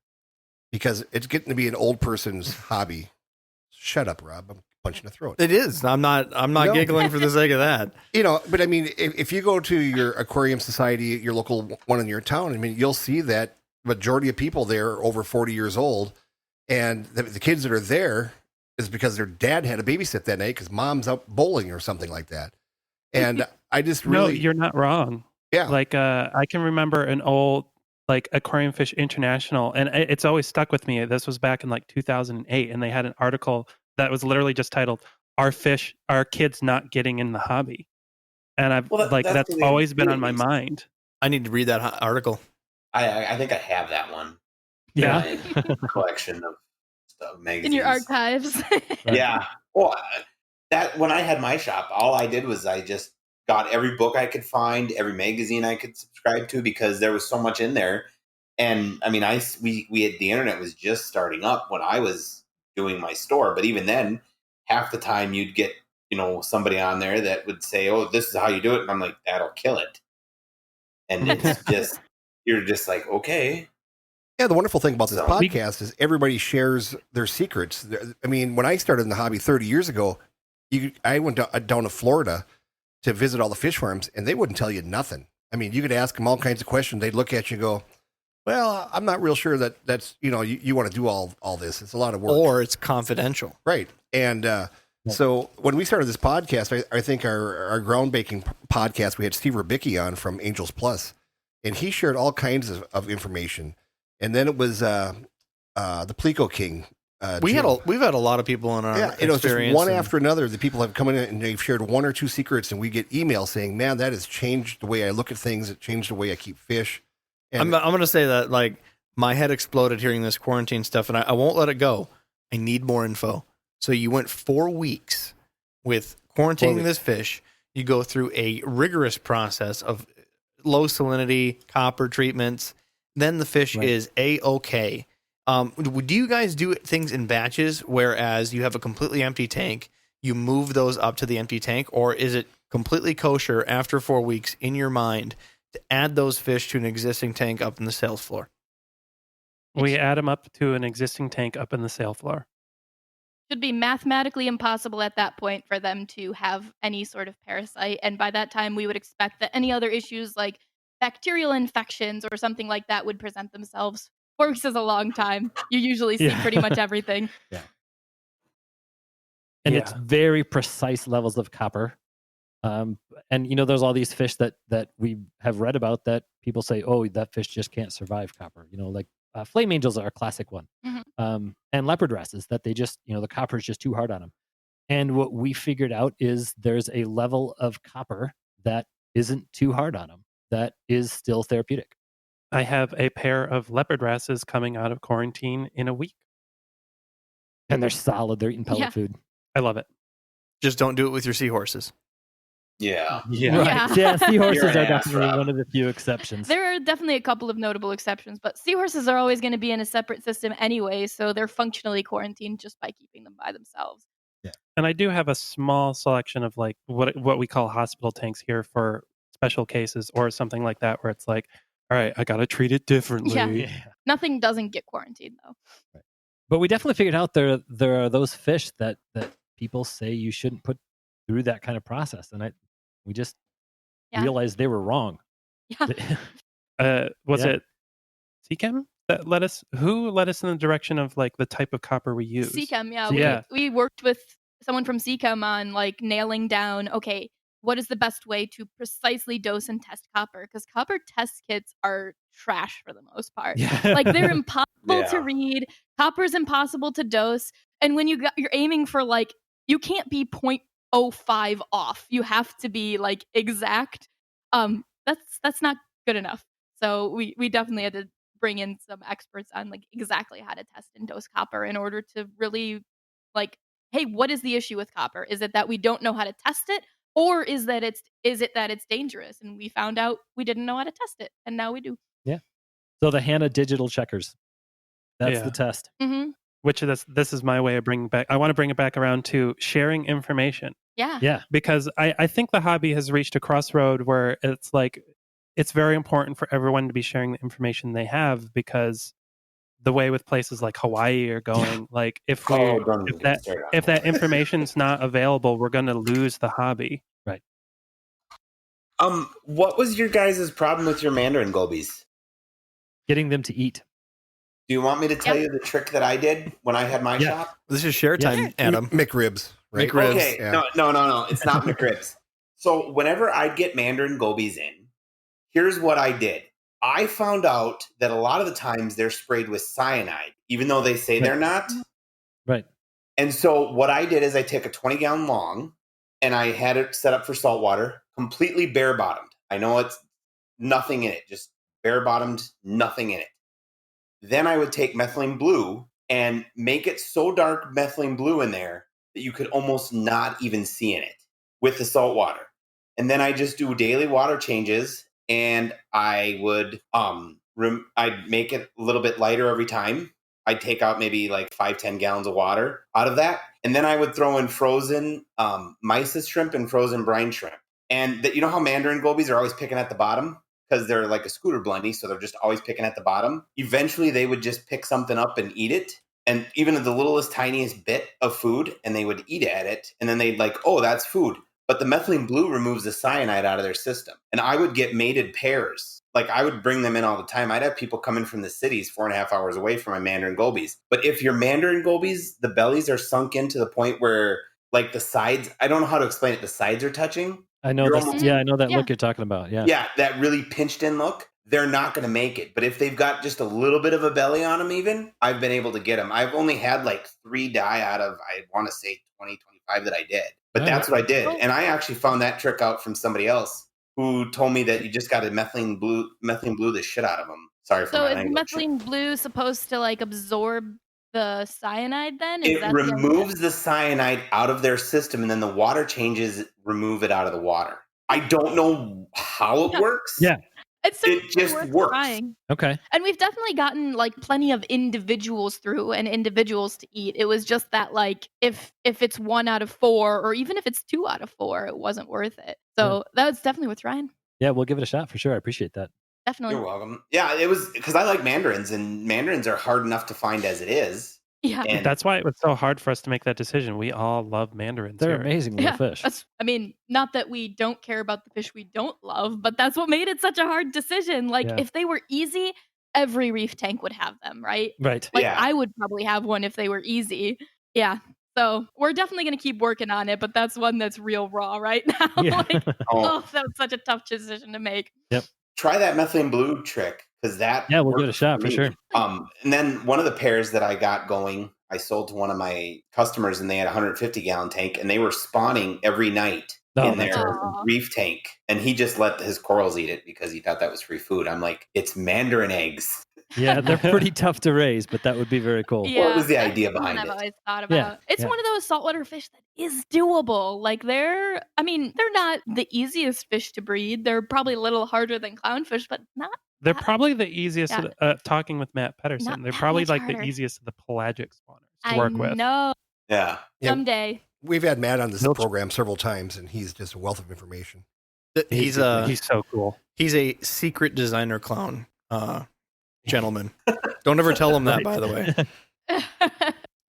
because it's getting to be an old person's hobby. Shut up, Rob. I'm punching the throat. It is. I'm not giggling for the sake of that. But I mean, if you go to your aquarium society, your local one in your town, I mean, you'll see that majority of people there are over 40 years old, and the kids that are there is because their dad had a babysit that night because mom's out bowling or something like that. And I just really... No, you're not wrong. Yeah. I can remember an old Aquarium Fish International, and it's always stuck with me. This was back in 2008, and they had an article that was literally just titled "Our Kids Not Getting in the Hobby," and that's always been on my mind. I need to read that article. I think I have that one. Yeah. In my collection of stuff, magazines. In your archives. Yeah. Well, that when I had my shop, all I did was I just got every book I could find, every magazine I could subscribe to, because there was so much in there. And I mean, we had, the internet was just starting up when I was doing my store, but even then, half the time you'd get, somebody on there that would say, "Oh, this is how you do it," and I'm like, "That'll kill it." And it's just, you're just like, okay. Yeah, the wonderful thing about this So- podcast is everybody shares their secrets. I mean, when I started in the hobby 30 years ago, I went down to Florida to visit all the fish farms, and they wouldn't tell you nothing. I mean, you could ask them all kinds of questions. They'd look at you and go, "Well, I'm not real sure that's, you want to do all this. It's a lot of work." Or it's confidential. Right. And so when we started this podcast, I think our groundbreaking podcast, we had Steve Rubicki on from Angels Plus, and he shared all kinds of information. And then it was the Plico King. We've Jim. had a lot of people in our It was just experience one and- after another. The people have come in and they've shared one or two secrets, and we get emails saying, "Man, that has changed the way I look at things. It changed the way I keep fish." And I'm going to say that, like, my head exploded hearing this quarantine stuff, and I won't let it go. I need more info. So you went 4 weeks with quarantining this fish. You go through a rigorous process of low salinity, copper treatments. Then the fish is A-okay. Do you guys do things in batches, whereas you have a completely empty tank, you move those up to the empty tank, or is it completely kosher after 4 weeks in your mind to add those fish to an existing tank up in the sales floor? We add them up to an existing tank up in the sale floor. Should be mathematically impossible at that point for them to have any sort of parasite. And by that time, we would expect that any other issues like bacterial infections or something like that would present themselves. 4 weeks is a long time. You usually see pretty much everything. And it's very precise levels of copper. And there's all these fish that we have read about that people say, "Oh, that fish just can't survive copper." Like flame angels are a classic one. And leopard wrasses that they just, the copper is just too hard on them. And what we figured out is there's a level of copper that isn't too hard on them, that is still therapeutic. I have a pair of leopard wrasses coming out of quarantine in a week. And they're solid. They're eating pellet food. I love it. Just don't do it with your seahorses. Yeah. Right. Yeah, seahorses You're an are ass, definitely Rob. one of the few exceptions. There are definitely a couple of notable exceptions, but seahorses are always going to be in a separate system anyway, so they're functionally quarantined just by keeping them by themselves. And I do have a small selection of like what we call hospital tanks here for special cases or something like that, where it's like, all right, I got to treat it differently. Yeah. Nothing doesn't get quarantined though. But we definitely figured out there are those fish that people say you shouldn't put through that kind of process, and we just realized they were wrong. Yeah. Was it Seachem that led us in the direction of like the type of copper we use? Seachem, yeah. Yeah. We worked with someone from Seachem on like nailing down, okay, what is the best way to precisely dose and test copper? Because copper test kits are trash for the most part. Like they're impossible to read. Copper's impossible to dose. And when you're aiming for like, you can't be 0.05 off. You have to be like exact. That's not good enough. So we definitely had to bring in some experts on like exactly how to test and dose copper in order to really like, hey, what is the issue with copper? Is it that we don't know how to test it? Or is it that it's dangerous? And we found out we didn't know how to test it, and now we do. Yeah. So the Hannah digital checkers. That's the test. Mm-hmm. Which this is my way of bringing back. I want to bring it back around to sharing information. Yeah. Yeah. Because I think the hobby has reached a crossroad where it's like it's very important for everyone to be sharing the information they have, because the way with places like Hawaii are going, like if that information's not available, we're going to lose the hobby. Right. What was your guys' problem with your mandarin gobies? Getting them to eat. Do you want me to tell you the trick that I did when I had my shop? This is share time, Adam. McRibs, right? McRibs. Okay, Yeah. no, it's not McRibs. So whenever I'd get mandarin gobies in, here's what I did. I found out that a lot of the times they're sprayed with cyanide, even though they say they're not. Right. And so what I did is I took a 20-gallon long and I had it set up for salt water, completely bare bottomed. I know it's nothing in it, just bare bottomed, nothing in it. Then I would take methylene blue and make it so dark methylene blue in there that you could almost not even see in it with the salt water. And then I just do daily water changes, and I would I'd make it a little bit lighter every time. I'd take out maybe like 5-10 gallons of water out of that. And then I would throw in frozen mysis shrimp and frozen brine shrimp. And you know how mandarin gobies are always picking at the bottom? Because they're like a scooter blendy, so they're just always picking at the bottom. Eventually, they would just pick something up and eat it. And even the littlest, tiniest bit of food, and they would eat at it. And then they'd like, oh, that's food. But the methylene blue removes the cyanide out of their system. And I would get mated pairs. Like I would bring them in all the time. I'd have people come in from the cities 4.5 hours away from my mandarin gobies. But if your mandarin gobies, the bellies are sunk in to the point where like the sides, I don't know how to explain it. The sides are touching. I know You're this. almost- Yeah, I know that look you're talking about. Yeah. Yeah, that really pinched in look. They're not going to make it. But if they've got just a little bit of a belly on them even, I've been able to get them. I've only had like 3 die out of, I want to say 20, 25 that I did. But Oh, that's what I did. Oh. And I actually found that trick out from somebody else who told me that you just got to methylene blue the shit out of them. Sorry for So my is language. methylene blue supposed to like absorb the cyanide then? Is It that the idea? removes the cyanide out of their system, and then the water changes remove it out of the water. I don't know how it Yeah. works. Yeah. It's certainly just worth works. trying. Okay. And we've definitely gotten like plenty of individuals through and individuals to eat. It was just that like if it's 1 out of 4 or even if it's 2 out of 4, it wasn't worth it. So that was definitely worth trying. Yeah, we'll give it a shot for sure. I appreciate that. Definitely. You're welcome. Yeah, it was because I like mandarins, and mandarins are hard enough to find as it is. Yeah. And That's why it was so hard for us to make that decision. We all love mandarins. They're here. amazing little fish. I mean, not that we don't care about the fish we don't love, but that's what made it such a hard decision. Like, Yeah. if they were easy, every reef tank would have them, right? Right. Like, Yeah. I would probably have one if they were easy. Yeah. So we're definitely going to keep working on it, but that's one that's real raw right now. Yeah. Like, oh, oh, that was such a tough decision to make. try that methylene blue trick because that Yeah, we'll give it a worked shot for me. sure. And then one of the pairs that I got going, I sold to one of my customers, and they had a 150-gallon tank, and they were spawning every night Oh, in that's their awesome. reef tank. And he just let his corals eat it because he thought that was free food. I'm like, it's mandarin eggs. Yeah, they're pretty tough to raise, but that would be very cool. Yeah, was the that's idea one behind I've it? always thought Yeah, about. It's yeah. one of those saltwater fish that is doable. Like they're not the easiest fish to breed. They're probably a little harder than clownfish, but not. They're that- probably the easiest. Yeah. Talking with Matt Pedersen, Not they're that probably much like harder. the easiest of the pelagic spawners to I work with. know. Yeah. Yeah. Someday. We've had Matt on this Milch. program several times, and he's just a wealth of information. He's He's so cool. he's a secret designer clown, gentleman. Don't ever tell him that, by the way.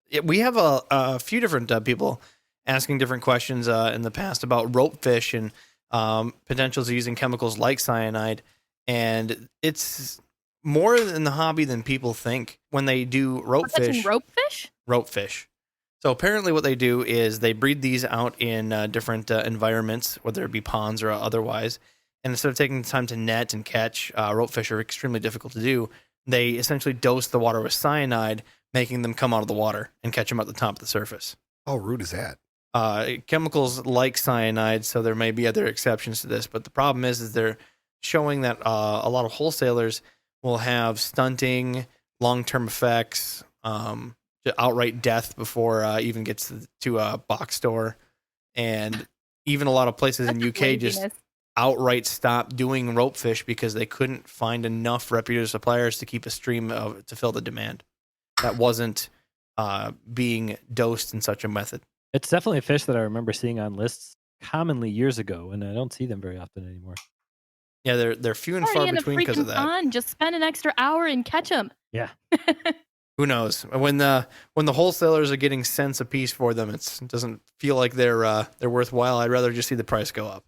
Yeah, we have a few different people asking different questions in the past about rope fish and potentials of using chemicals like cyanide. And it's more in the hobby than people think when they do rope Touching fish. rope fish? Rope fish. So apparently what they do is they breed these out in different environments, whether it be ponds or otherwise. And instead of taking the time to net and catch, rope fish are extremely difficult to do. They essentially dose the water with cyanide, making them come out of the water and catch them at the top of the surface. How rude is that? Chemicals like cyanide, so there may be other exceptions to this, but the problem is they're showing that a lot of wholesalers will have stunting, long-term effects, outright death before even gets to a box store, and even a lot of places in That's UK just laziness. outright stopped doing rope fish because they couldn't find enough reputable suppliers to keep a stream of to fill the demand that wasn't being dosed in such a method. It's definitely a fish that I remember seeing on lists commonly years ago, and I don't see them very often anymore. Yeah, they're few and Already far in a between because of freaking that. pond. Just spend an extra hour and catch them. Yeah. Who knows? When the wholesalers are getting cents a piece for them, it doesn't feel like they're worthwhile. I'd rather just see the price go up.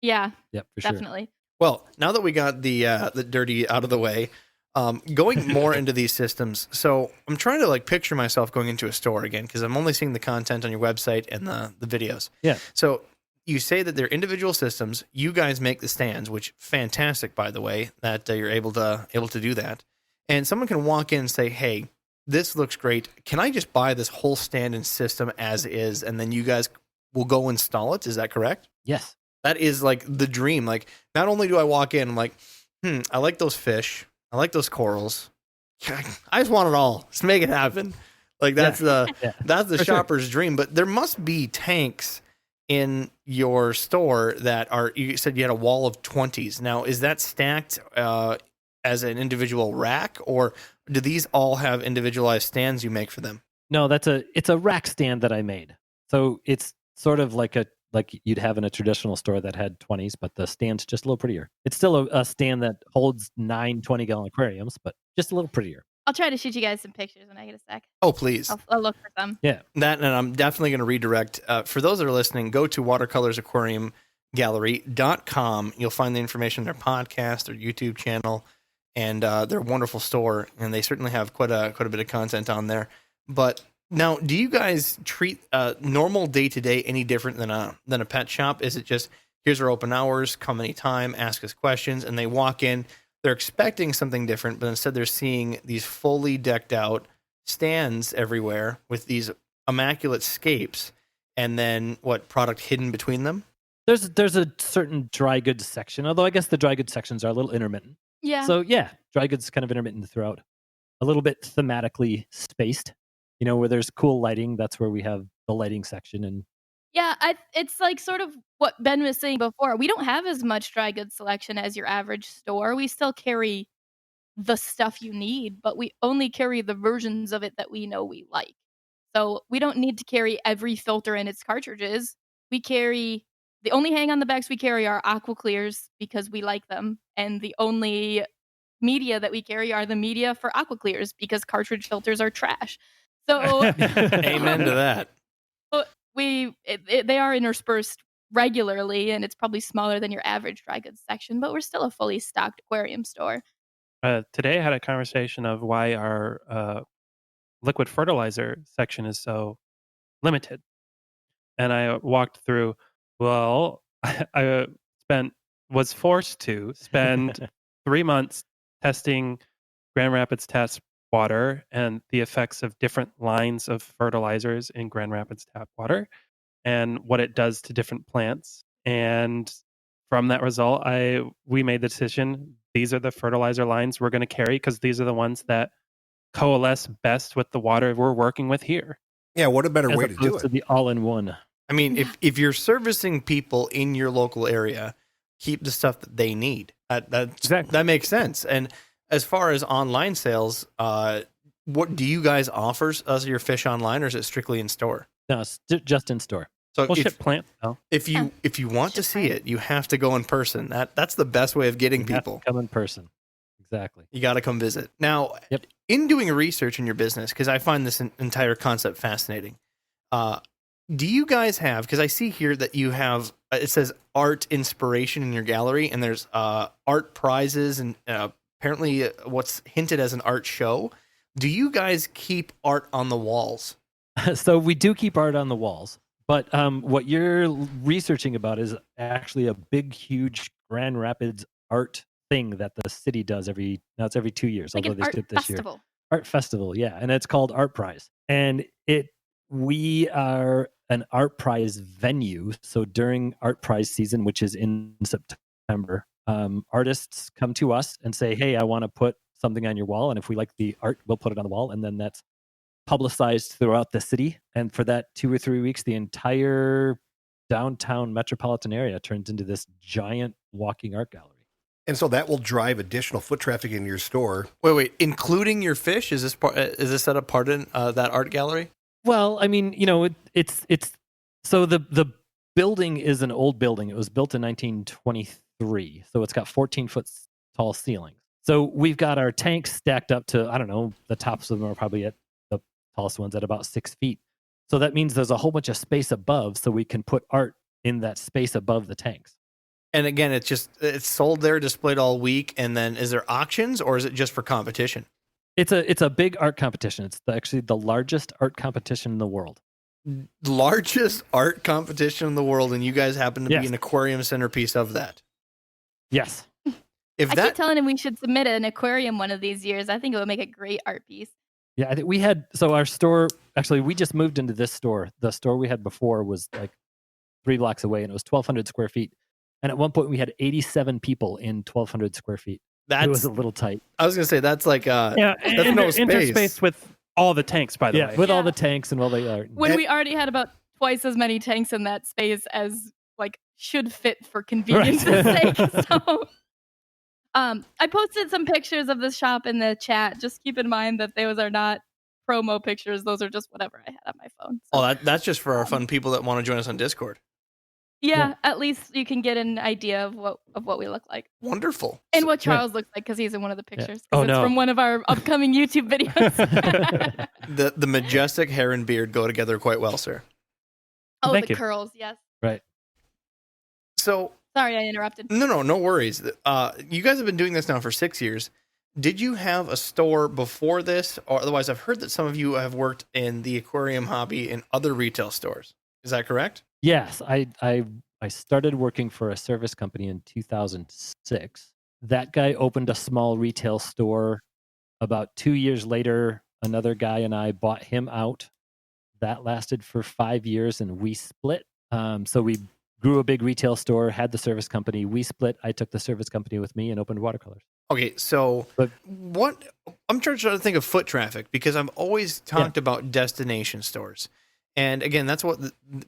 Yeah, Yep, for sure. definitely. Well, now that we got the dirty out of the way, going more into these systems. So I'm trying to like picture myself going into a store again because I'm only seeing the content on your website and the videos. Yeah. So you say that they're individual systems. You guys make the stands, which fantastic, by the way, that you're able to do that. And someone can walk in and say, "Hey, this looks great. Can I just buy this whole stand and system as is, and then you guys will go install it?" Is that correct? Yes. That is like the dream. Like, not only do I walk in, I'm like, I like those fish. I like those corals. I just want it all. Just make it happen. Like that's the For sure. shopper's dream. But there must be tanks in your store that are. You said you had a wall of 20s. Now, is that stacked as an individual rack, or do these all have individualized stands you make for them? No, it's a rack stand that I made. So it's sort of like you'd have in a traditional store that had 20s, but the stand's just a little prettier. It's still a stand that holds 9 20-gallon aquariums, but just a little prettier. I'll try to shoot you guys some pictures when I get a sec. Oh, please. I'll look for some. Yeah. That, and I'm definitely going to redirect. For those that are listening, go to Water Colors Aquarium Gallery.com. You'll find the information on their podcast, their YouTube channel, and their wonderful store. And they certainly have quite a bit of content on there. But now, do you guys treat normal day-to-day any different than a pet shop? Is it just, here's our open hours, come anytime, ask us questions, and they walk in, they're expecting something different, but instead they're seeing these fully decked out stands everywhere with these immaculate scapes, and then what, product hidden between them? There's a certain dry goods section, although I guess the dry goods sections are a little intermittent. Yeah. So yeah, dry goods kind of intermittent throughout. A little bit thematically spaced. You know, where there's cool lighting, that's where we have the lighting section. And Yeah, it's like sort of what Ben was saying before. We don't have as much dry goods selection as your average store. We still carry the stuff you need, but we only carry the versions of it that we know we like. So we don't need to carry every filter in its cartridges. We carry the only hang on the backs we carry are aqua clears because we like them, and the only media that we carry are the media for aqua clears because cartridge filters are trash. So Amen to that. they are interspersed regularly, and it's probably smaller than your average dry goods section, but we're still a fully stocked aquarium store. Today I had a conversation of why our liquid fertilizer section is so limited. And I walked through, well, I was forced to spend 3 months testing Grand Rapids tap water and the effects of different lines of fertilizers in Grand Rapids tap water and what it does to different plants. And from that result, we made the decision, these are the fertilizer lines we're going to carry because these are the ones that coalesce best with the water we're working with here. Yeah, what a better as way to do opposed to it. the all-in-one. I mean, if you're servicing people in your local area, keep the stuff that they need. That makes sense. And as far as online sales, what do you guys offer us your fish online, or is it strictly in store? No, it's just in store. So We'll ship plants now. if you want to see it, you have to go in person. That's the best way of getting You have to people. come in person. Exactly. You got to come visit. Now, Yep. in doing research in your business, because I find this entire concept fascinating, do you guys have, because I see here that you have, it says art inspiration in your gallery, and there's art prizes and apparently what's hinted as an art show. Do you guys keep art on the walls? So we do keep art on the walls, but what you're researching about is actually a big, huge Grand Rapids art thing that the city does every 2 years. Like although an they art skipped this festival. year. Art festival, yeah, and it's called Art Prize, and we are an art prize venue. So during art prize season, which is in September, artists come to us and say, "Hey, I want to put something on your wall," and if we like the art, we'll put it on the wall, and then that's publicized throughout the city. And for that 2 or 3 weeks, the entire downtown metropolitan area turns into this giant walking art gallery. And so that will drive additional foot traffic in your store. Wait, including your fish? Is this set up part in that art gallery? Well, I mean, it's so the building is an old building. It was built in 1923, so it's got 14-foot tall ceilings. So we've got our tanks stacked up to, I don't know, the tops of them are probably at the tallest ones at about 6 feet. So that means there's a whole bunch of space above, so we can put art in that space above the tanks. And again, it's sold there, displayed all week. And then is there auctions, or is it just for competition? It's a big art competition. It's actually the largest art competition in the world. Largest art competition in the world, and you guys happen to Yes. be an aquarium centerpiece of that. Yes. If I that keep telling him we should submit an aquarium one of these years. I think it would make a great art piece. Yeah, I think we had, so our store, actually, we just moved into this store. The store we had before was like 3 blocks away, and it was 1,200 square feet. And at one point, we had 87 people in 1,200 square feet. That's It was a little tight. I was gonna say that's like Yeah, that's no space. interspaced with all the tanks, by the way. With all Yeah. the tanks and all the When we already had about twice as many tanks in that space as like should fit for convenience's sake. So I posted some pictures of the shop in the chat. Just keep in mind that those are not promo pictures. Those are just whatever I had on my phone. So, Oh, that's just for our fun people that want to join us on Discord. yeah, at least you can get an idea of what we look like. Wonderful. And what Charles looks like, because he's in one of the pictures. 'Cause Oh, it's no. from one of our upcoming YouTube videos. The majestic hair and beard go together quite well, sir. Oh, Thank the you. curls, yes. right. So Sorry, I interrupted. no worries. You guys have been doing this now for 6 years. Did you have a store before this, or otherwise? I've heard that some of you have worked in the aquarium hobby in other retail stores. Is that correct? Yes, I started working for a service company in 2006. That guy opened a small retail store. About 2 years later, another guy and I bought him out. That lasted for 5 years, and we split. So we grew a big retail store, had the service company. We split. I took the service company with me and opened Watercolors. Okay, so But- what I'm trying to think of foot traffic, because I've always talked about destination stores. And again, that's what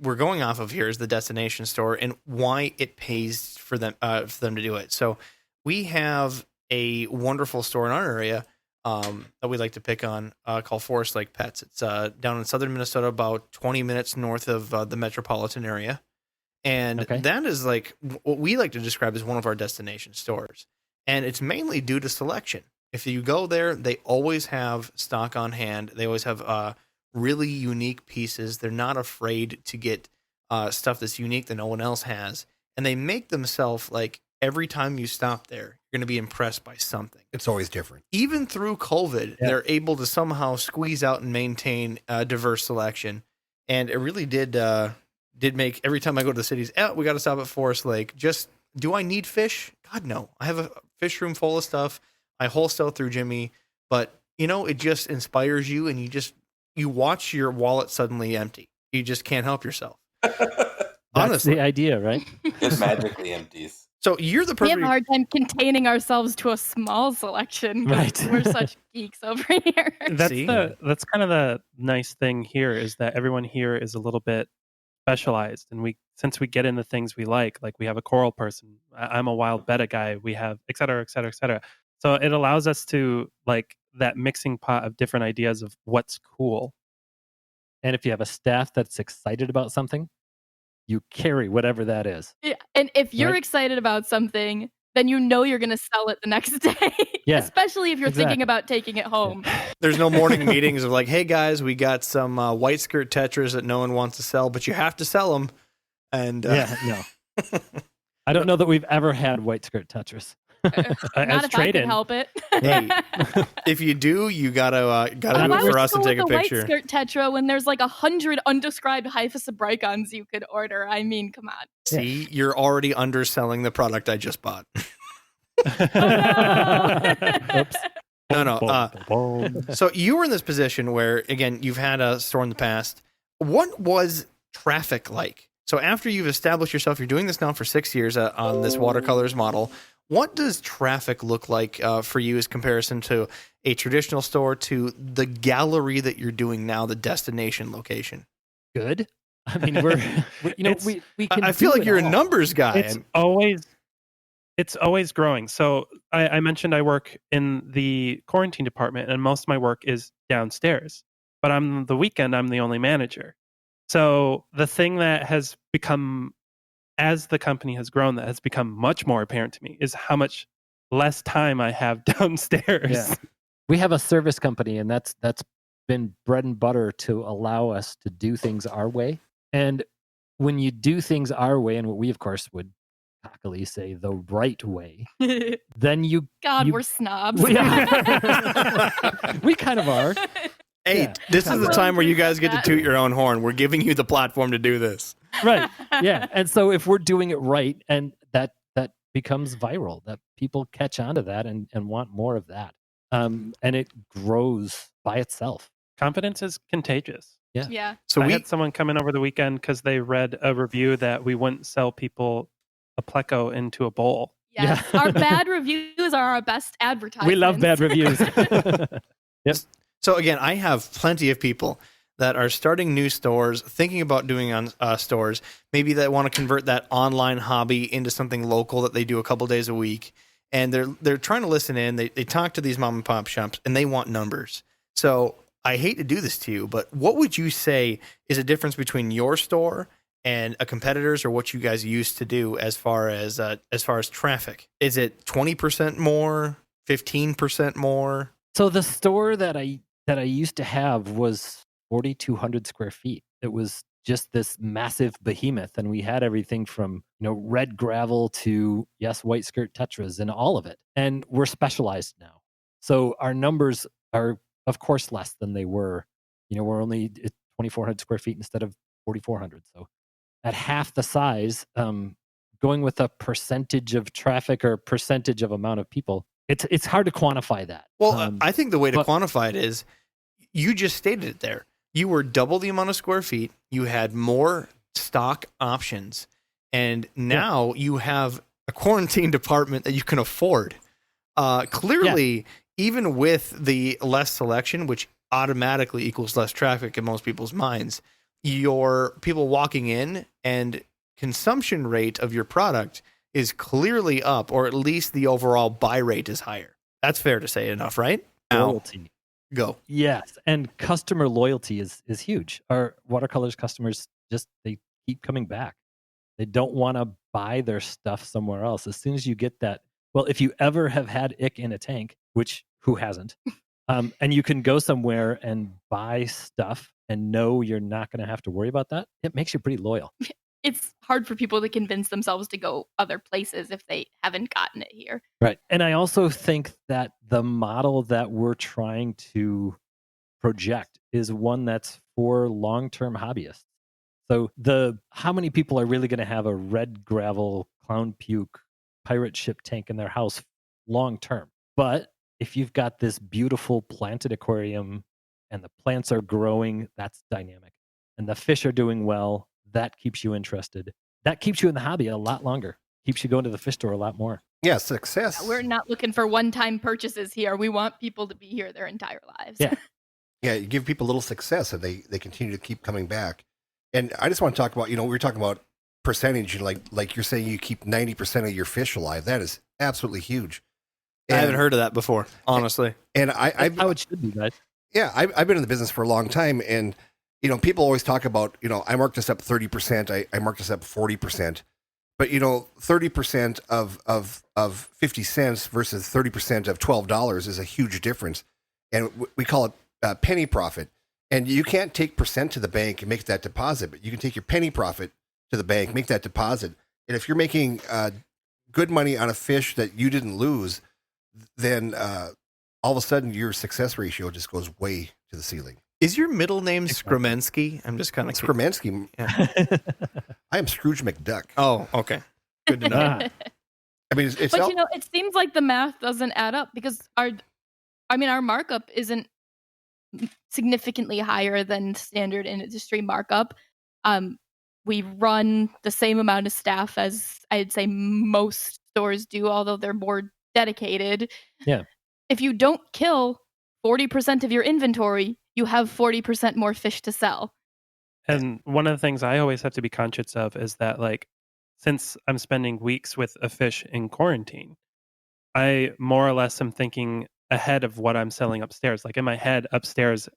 we're going off of here is the destination store and why it pays for them to do it. So we have a wonderful store in our area that we like to pick on called Forest Lake Pets. It's down in southern Minnesota, about 20 minutes north of the metropolitan area. And Okay. that is like what we like to describe as one of our destination stores. And it's mainly due to selection. If you go there, they always have stock on hand. They always have really unique pieces. They're not afraid to get stuff that's unique that no one else has. And they make themselves like every time you stop there, you're going to be impressed by something. It's always different. Even through COVID, they're able to somehow squeeze out and maintain a diverse selection. And it really did make every time I go to the cities, we got to stop at Forest Lake. Just, do I need fish? God, no. I have a fish room full of stuff. I wholesale through Jimmy, but it just inspires you, and you watch your wallet suddenly empty. You just can't help yourself. That's Honestly. the idea, right? It magically empties. So you're the We have perfect. a hard time containing ourselves to a small selection. 'Cause Right. We're such geeks over here. See? That's kind of the nice thing here is that everyone here is a little bit specialized, and since we get into things we like we have a coral person, I'm a wild betta guy, we have et cetera, et cetera, et cetera. So it allows us to like that mixing pot of different ideas of what's cool. And if you have a staff that's excited about something, you carry whatever that is. Yeah. And if you're Right. excited about something, then you know you're going to sell it the next day. Yeah, Especially if you're thinking exactly. about taking it home. There's no morning meetings of like, hey guys, we got some white skirt tetras that no one wants to sell, but you have to sell them. And No. I don't know that we've ever had white skirt tetras. Not As if I can trade-in. help it. Hey, if you do, you gotta do Why it would for us you and go take a with the picture. White skirt tetra when there's like 100 undescribed hyphosabricons you could order? I mean, come on. See, you're already underselling the product I just bought. Oops. No. So you were in this position where, again, you've had a store in the past. What was traffic like? So after you've established yourself, you're doing this now for 6 years on this watercolors model. What does traffic look like for you as comparison to a traditional store to the gallery that you're doing now, the destination location? Good. I mean, we can. I feel do like it you're a all. numbers guy. It's always growing. So I mentioned I work in the quarantine department, and most of my work is downstairs. But on the weekend, I'm the only manager. So the thing that has become, as the company has grown, that has become much more apparent to me is how much less time I have downstairs. Yeah. We have a service company, and that's been bread and butter to allow us to do things our way. And when you do things our way, and what we of course would cockily say the right way, then you God, You- we're snobs. we kind of are. Hey, Yeah. this is the Well, time where you guys get to that. toot your own horn. We're giving you the platform to do this. Right. Yeah. And so if we're doing it right, and that becomes viral, that people catch on to that and want more of that. And it grows by itself. Confidence is contagious. Yeah. So I we had someone come in over the weekend because they read a review that we wouldn't sell people a pleco into a bowl. Yes, Yeah. our bad reviews are our best advertising. We love bad reviews. Yep. So again, I have plenty of people that are starting new stores, thinking about doing on stores. Maybe they want to convert that online hobby into something local that they do a couple days a week, and they're trying to listen in. They talk to these mom and pop shops, and they want numbers. So I hate to do this to you, but what would you say is a difference between your store and a competitor's, or what you guys used to do as far as traffic? Is it 20% more, 15% more? So the store that I used to have was 4,200 square feet. It was just this massive behemoth, and we had everything from red gravel to white skirt tetras and all of it. And we're specialized now, so our numbers are of course less than they were. We're only at 2,400 square feet instead of 4,400. So at half the size, going with a percentage of traffic or percentage of amount of people, it's hard to quantify that. Well, I think the way to quantify it is, you just stated it there. You were double the amount of square feet. You had more stock options. And now you have a quarantine department that you can afford. Clearly, even with the less selection, which automatically equals less traffic in most people's minds, your people walking in and consumption rate of your product is clearly up, or at least the overall buy rate is higher. That's fair to say enough, right? Loyalty. Go. Yes, and customer loyalty is huge. Our watercolors customers they keep coming back. They don't want to buy their stuff somewhere else. As soon as you get that, well, if you ever have had ick in a tank, which who hasn't, and you can go somewhere and buy stuff and know you're not going to have to worry about that, it makes you pretty loyal. It's hard for people to convince themselves to go other places if they haven't gotten it here. Right. And I also think that the model that we're trying to project is one that's for long-term hobbyists. So how many people are really going to have a red gravel clown puke pirate ship tank in their house long-term? But if you've got this beautiful planted aquarium and the plants are growing, that's dynamic. And the fish are doing well, that keeps you interested. That keeps you in the hobby a lot longer. Keeps you going to the fish store a lot more. Yeah, success. We're not looking for one-time purchases here. We want people to be here their entire lives. Yeah. Yeah, you give people a little success and they continue to keep coming back. And I just want to talk about, we were talking about percentage, like you're saying you keep 90% of your fish alive. That is absolutely huge. I haven't heard of that before, honestly. And That's how it should be, guys. Yeah, I've been in the business for a long time, and people always talk about, I marked this up 30%, I marked this up 40%, but 30% of 50 cents versus 30% of $12 is a huge difference, and we call it penny profit. And you can't take percent to the bank and make that deposit, but you can take your penny profit to the bank, make that deposit, and if you're making good money on a fish that you didn't lose, then all of a sudden your success ratio just goes way to the ceiling. Is your middle name Skromensky? I'm just kind of Skromensky. Yeah. I am Scrooge McDuck. Oh, okay. Good to know. I mean, it's but it seems like the math doesn't add up because our markup isn't significantly higher than standard industry markup. We run the same amount of staff as I'd say most stores do, although they're more dedicated. Yeah. If you don't kill 40% of your inventory, you have 40% more fish to sell. And one of the things I always have to be conscious of is that, since I'm spending weeks with a fish in quarantine, I more or less am thinking ahead of what I'm selling upstairs. Like in my head upstairs,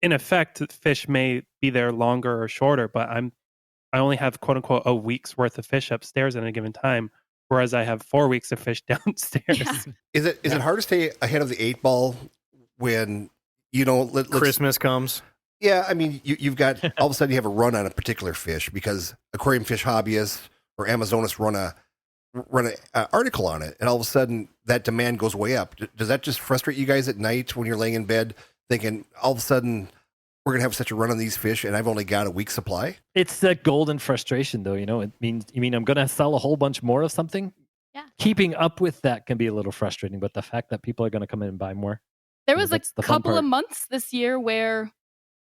in effect, fish may be there longer or shorter, but I only have quote unquote a week's worth of fish upstairs at a given time, whereas I have 4 weeks of fish downstairs. Yeah. Is it hard to stay ahead of the 8 ball when Christmas comes? Yeah, I mean, you've got all of a sudden you have a run on a particular fish because aquarium fish hobbyists or Amazonas run an article on it, and all of a sudden that demand goes way up. Does that just frustrate you guys at night when you're laying in bed thinking all of a sudden we're gonna have such a run on these fish and I've only got a week's supply? It's that golden frustration, though. It means I'm gonna sell a whole bunch more of something. Yeah. Keeping up with that can be a little frustrating, but the fact that people are gonna come in and buy more. There was that's the a fun couple part. of months this year where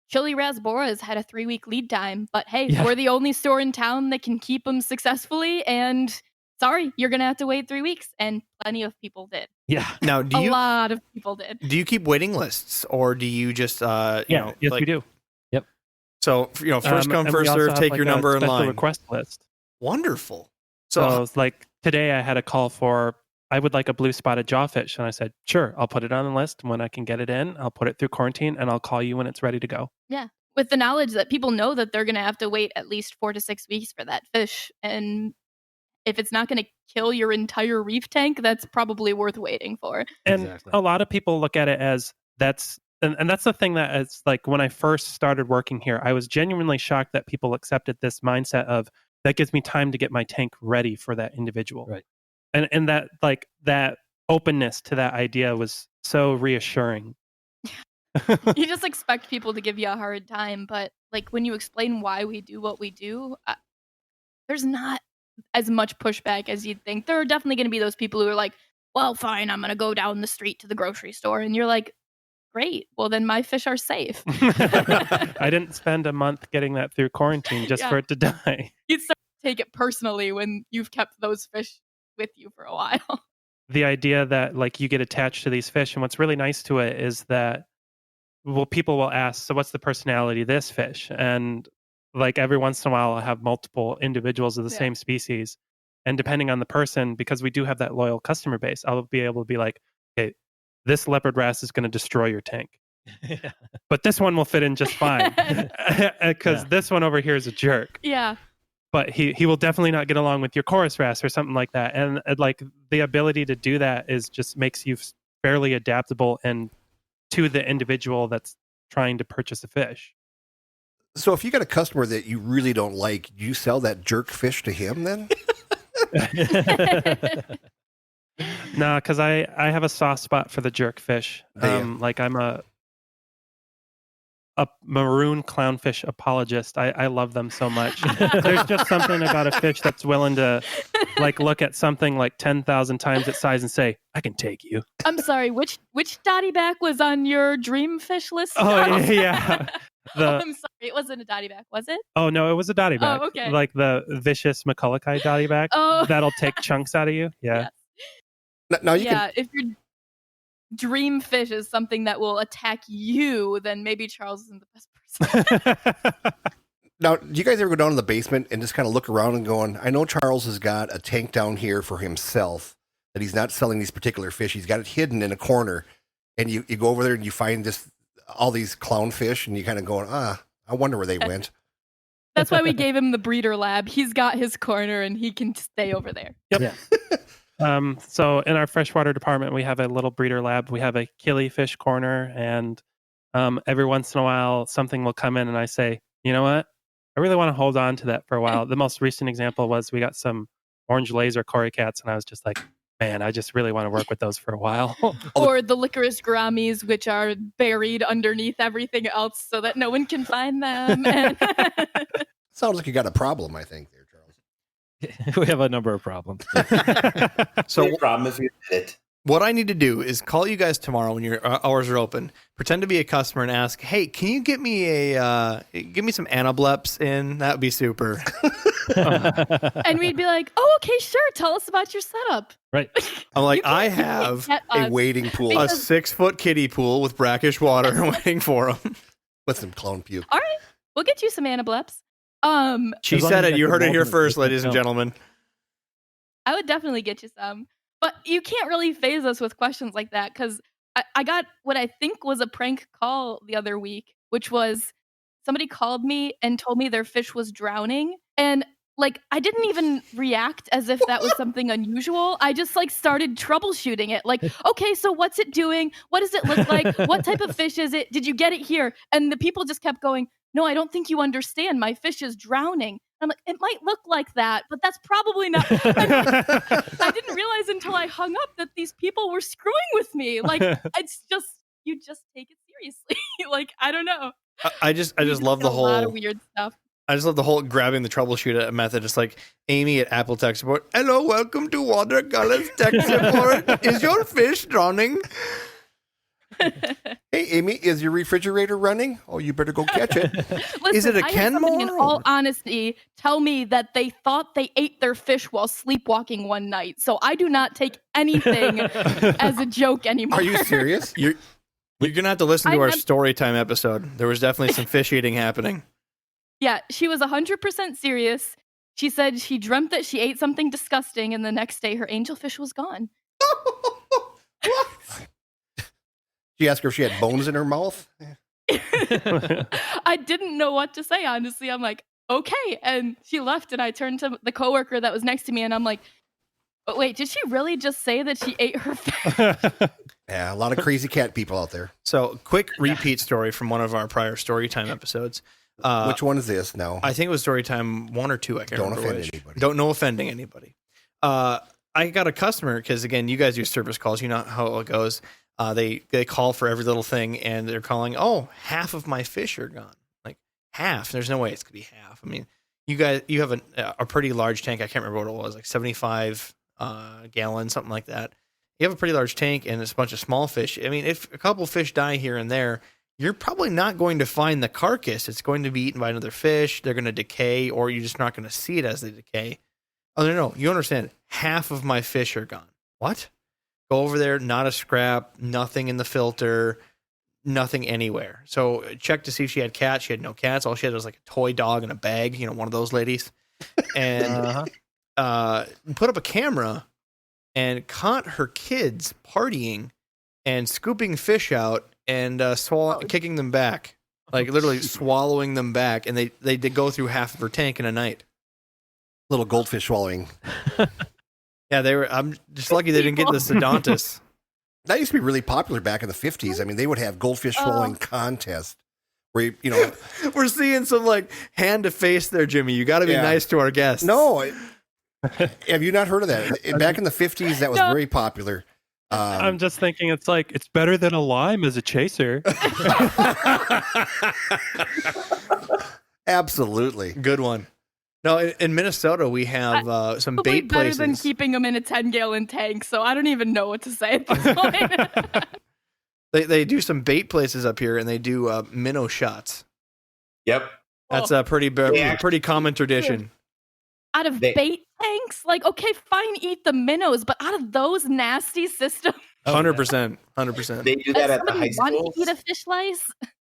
Chili Rasboras had a 3-week lead time, but hey, Yeah. we're the only store in town that can keep them successfully, and sorry, you're going to have to wait 3 weeks. And plenty of people did. Yeah. Now, A lot of people did. do you keep waiting lists, or do you just Yes, we do. So first come, And we first also serve. have, Take like, your a number in special line. request list. Wonderful. So it's like today I had a call for, I would like a blue spotted jawfish. And I said, sure, I'll put it on the list. When I can get it in, I'll put it through quarantine and I'll call you when it's ready to go. Yeah. With the knowledge that people know that they're going to have to wait at least 4 to 6 weeks for that fish. And if it's not going to kill your entire reef tank, that's probably worth waiting for. And Exactly. a lot of people look at it as and that's the thing that it's like when I first started working here, I was genuinely shocked that people accepted this mindset of that gives me time to get my tank ready for that individual. Right. And that like that openness to that idea was so reassuring. You just expect people to give you a hard time, but like when you explain why we do what we do, there's not as much pushback as you'd think. There are definitely going to be those people who are like, well, fine, I'm going to go down the street to the grocery store. And you're like, great, well, then my fish are safe. I didn't spend a month getting that through quarantine just for it to die. You'd start to take it personally when you've kept those fish with you for a while. The idea that like you get attached to these fish, and what's really nice to it is that people will ask, so what's the personality of this fish? And like every once in a while I'll have multiple individuals of the same species, and depending on the person, because we do have that loyal customer base, I'll be able to be like, okay, this leopard wrasse is going to destroy your tank. Yeah. But this one will fit in just fine because this one over here is a jerk. Yeah. But he will definitely not get along with your chorus wrasse or something like that. And like the ability to do that is just makes you fairly adaptable and to the individual that's trying to purchase a fish. So if you got a customer that you really don't like, you sell that jerk fish to him then? No, because I have a soft spot for the jerk fish. Like I'm a maroon clownfish apologist. I love them so much. There's just something about a fish that's willing to like look at something like 10,000 times its size and say, I can take you. I'm sorry, which dotty back was on your dream fish list? Oh, yeah. I'm sorry, it wasn't a dotty back, was it? Oh, no, it was a dotty back. Oh, okay. Like the vicious McCullochai dotty back. Oh. That'll take chunks out of you. Yeah. Now you Yeah, if your dream fish is something that will attack you, then maybe Charles isn't the best person. Now, do you guys ever go down in the basement and just kind of look around and going, I know Charles has got a tank down here for himself, that he's not selling these particular fish. He's got it hidden in a corner. And you go over there and you find just all these clownfish and you kind of going, I wonder where they went. That's why we gave him the breeder lab. He's got his corner and he can stay over there. Yep. Yeah. So in our freshwater department, we have a little breeder lab. We have a killifish corner, and every once in a while, something will come in, and I say, you know what? I really want to hold on to that for a while. The most recent example was we got some orange laser cory cats, and I was just like, man, I just really want to work with those for a while. Or the licorice grammies, which are buried underneath everything else so that no one can find them. Sounds like you got a problem, I think, there, Charles. We have a number of problems. So no problem if you did it. What I need to do is call you guys tomorrow when your hours are open. Pretend to be a customer and ask, "Hey, can you get me some anableps in? That would be super." And we'd be like, "Oh, okay, sure. Tell us about your setup." Right. I'm like, I have A wading pool a 6-foot kiddie pool with brackish water waiting for them. with some clown puke. All right, we'll get you some anableps. She As long said as it. you You got heard the it here ultimate first, system, ladies and no. gentlemen. I would definitely get you some. But you can't really phase us with questions like that because I got what I think was a prank call the other week, which was somebody called me and told me their fish was drowning. And like, I didn't even react as if that was something unusual. I just like started troubleshooting it. Like, okay, so what's it doing? What does it look like? What type of fish is it? Did you get it here? And the people just kept going, no, I don't think you understand. My fish is drowning. I'm like, it might look like that, but that's probably not. I didn't realize until I hung up that these people were screwing with me. Like, it's just, you just take it seriously. Like, I don't know. I just love the A lot of whole. weird stuff. I just love the whole grabbing the troubleshoot method. Just like Amy at Apple Tech Support. Hello, welcome to Water Colors Tech Support. Is your fish drowning? Hey, Amy, is your refrigerator running? Oh, you better go catch it. Is it a I had somebody, in Kenmore? all honesty, tell me that they thought they ate their fish while sleepwalking one night. So I do not take anything as a joke anymore. Are you serious? You're gonna have to listen to our I'm- story time episode. There was definitely some fish eating happening. Yeah, she was 100% serious. She said she dreamt that she ate something disgusting, and the next day her angelfish was gone. You asked her if she had bones in her mouth? I didn't know what to say, honestly. I'm like, okay. And she left, and I turned to the coworker that was next to me, and I'm like, but wait, did she really just say that she ate her fish? Yeah, a lot of crazy cat people out there. So, quick repeat story from one of our prior story time episodes. Which one is this now? I think it was story time 1 or 2. I can't Don't remember offend which. anybody. Don't know offending anybody. I got a customer because again, you guys do service calls. You know how it goes. They call for every little thing, and they're calling. Oh, half of my fish are gone. Like half. There's no way it's gonna be half. I mean, you have a pretty large tank. I can't remember what it was, like 75 gallons, something like that. You have a pretty large tank, and it's a bunch of small fish. I mean, if a couple fish die here and there, you're probably not going to find the carcass. It's going to be eaten by another fish. They're going to decay, or you're just not going to see it as they decay. Oh, no. You understand. Half of my fish are gone. What? Go over there, not a scrap, nothing in the filter, nothing anywhere. So check to see if she had cats. She had no cats. All she had was like a toy dog in a bag, one of those ladies. And put up a camera and caught her kids partying and scooping fish out and kicking them back, like literally swallowing them back. And they did go through half of her tank in a night. Little goldfish swallowing. Yeah, they were. I'm just lucky they didn't get the Sedontus. That used to be really popular back in the 50s. I mean, they would have goldfish swallowing contests where, We're seeing some like hand to face there, Jimmy. You got to be nice to our guests. No. Have you not heard of that? Back in the 50s, that was very popular. I'm just thinking it's better than a lime as a chaser. Absolutely. Good one. No, in Minnesota, we have some Probably bait better places. than keeping them in a 10-gallon tank, so I don't even know what to say at this point. They do some bait places up here, and they do minnow shots. Yep. That's a pretty common tradition. Out of bait tanks? Like, okay, fine, eat the minnows, but out of those nasty systems? 100%. 100%. They do that at the high want schools. to eat a fish lice?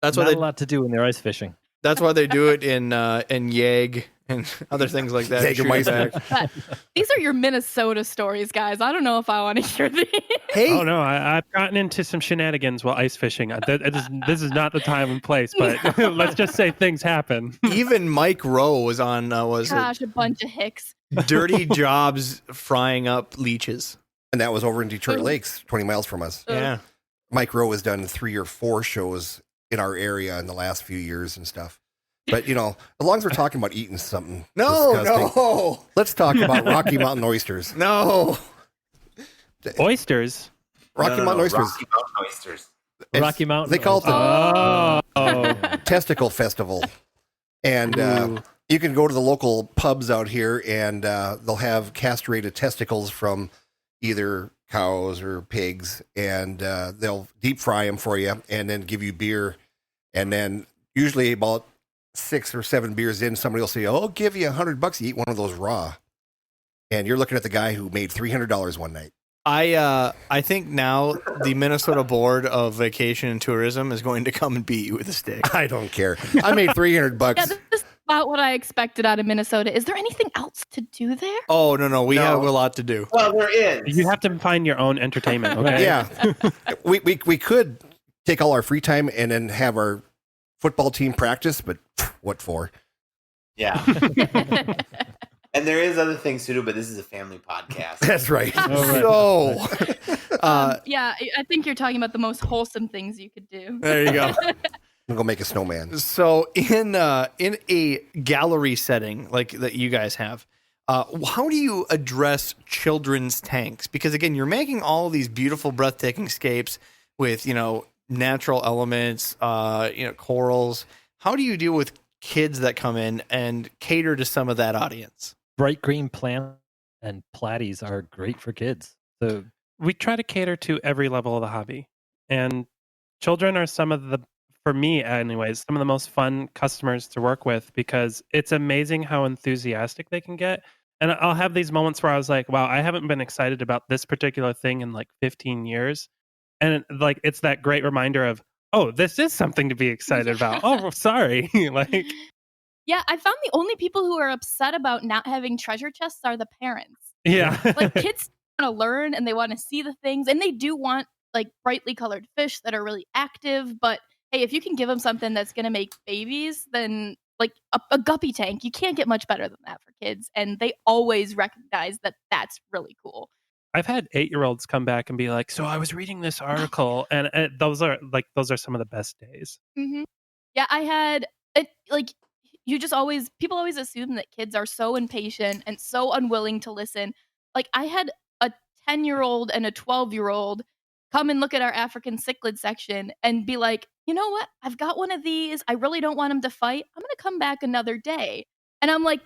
That's Not why a lot to do when they're ice fishing. That's why they do it in Yegg and other things like that. Jägermeister. But these are your Minnesota stories, guys. I don't know if I want to hear these. Hey, Oh no, I've gotten into some shenanigans while ice fishing. This is not the time and place, but let's just say things happen. even Mike Rowe was on Gosh, a bunch of hicks. Dirty Jobs frying up leeches. And that was over in Detroit Lakes, 20 miles from us. Yeah. Mike Rowe has done 3 or 4 shows in our area in the last few years and stuff. But, as long as we're talking about eating something disgusting, let's talk about Rocky Mountain oysters. No. Oysters. Rocky Mountain oysters. Rocky Mountain oysters. Rocky Mountain. They call it the Oh. Testicle Festival. And you can go to the local pubs out here, and they'll have castrated testicles from either cows or pigs, and they'll deep fry them for you and then give you beer. And then usually about 6 or 7 beers in, somebody will say, "Oh, I'll give you $100 to eat one of those raw." And you're looking at the guy who made $300 one night. I think now the Minnesota Board of Vacation and Tourism is going to come and beat you with a stick. I don't care. I made $300. Yeah, this is about what I expected out of Minnesota. Is there anything else to do there? Oh, no. We have a lot to do. Well, there is. You have to find your own entertainment. Okay. Yeah. we could take all our free time and then have our football team practice, but what for? Yeah. And there is other things to do, but this is a family podcast. That's right. So, Yeah, I think you're talking about the most wholesome things you could do. there you go. I'm gonna make a snowman. So in a gallery setting like that you guys have, how do you address children's tanks? Because again, you're making all of these beautiful, breathtaking scapes with natural elements, corals. How do you deal with kids that come in and cater to some of that audience? Bright green plants and platies are great for kids. So We try to cater to every level of the hobby. And children are for me anyways, some of the most fun customers to work with because it's amazing how enthusiastic they can get. And I'll have these moments where I was like, wow, I haven't been excited about this particular thing in like 15 years. And like, it's that great reminder of, oh, this is something to be excited about. Oh, sorry. Like, Yeah, I found the only people who are upset about not having treasure chests are the parents. yeah. Like kids want to learn and they want to see the things and they do want like brightly colored fish that are really active. But hey, if you can give them something that's going to make babies, then like a guppy tank, you can't get much better than that for kids. And they always recognize that that's really cool. I've had 8-year-olds come back and be like, so I was reading this article and those are some of the best days. Mm-hmm. Yeah, I had like people always assume that kids are so impatient and so unwilling to listen. Like I had a 10-year-old and a 12-year-old come and look at our African cichlid section and be like, you know what? I've got one of these. I really don't want them to fight. I'm going to come back another day. And I'm like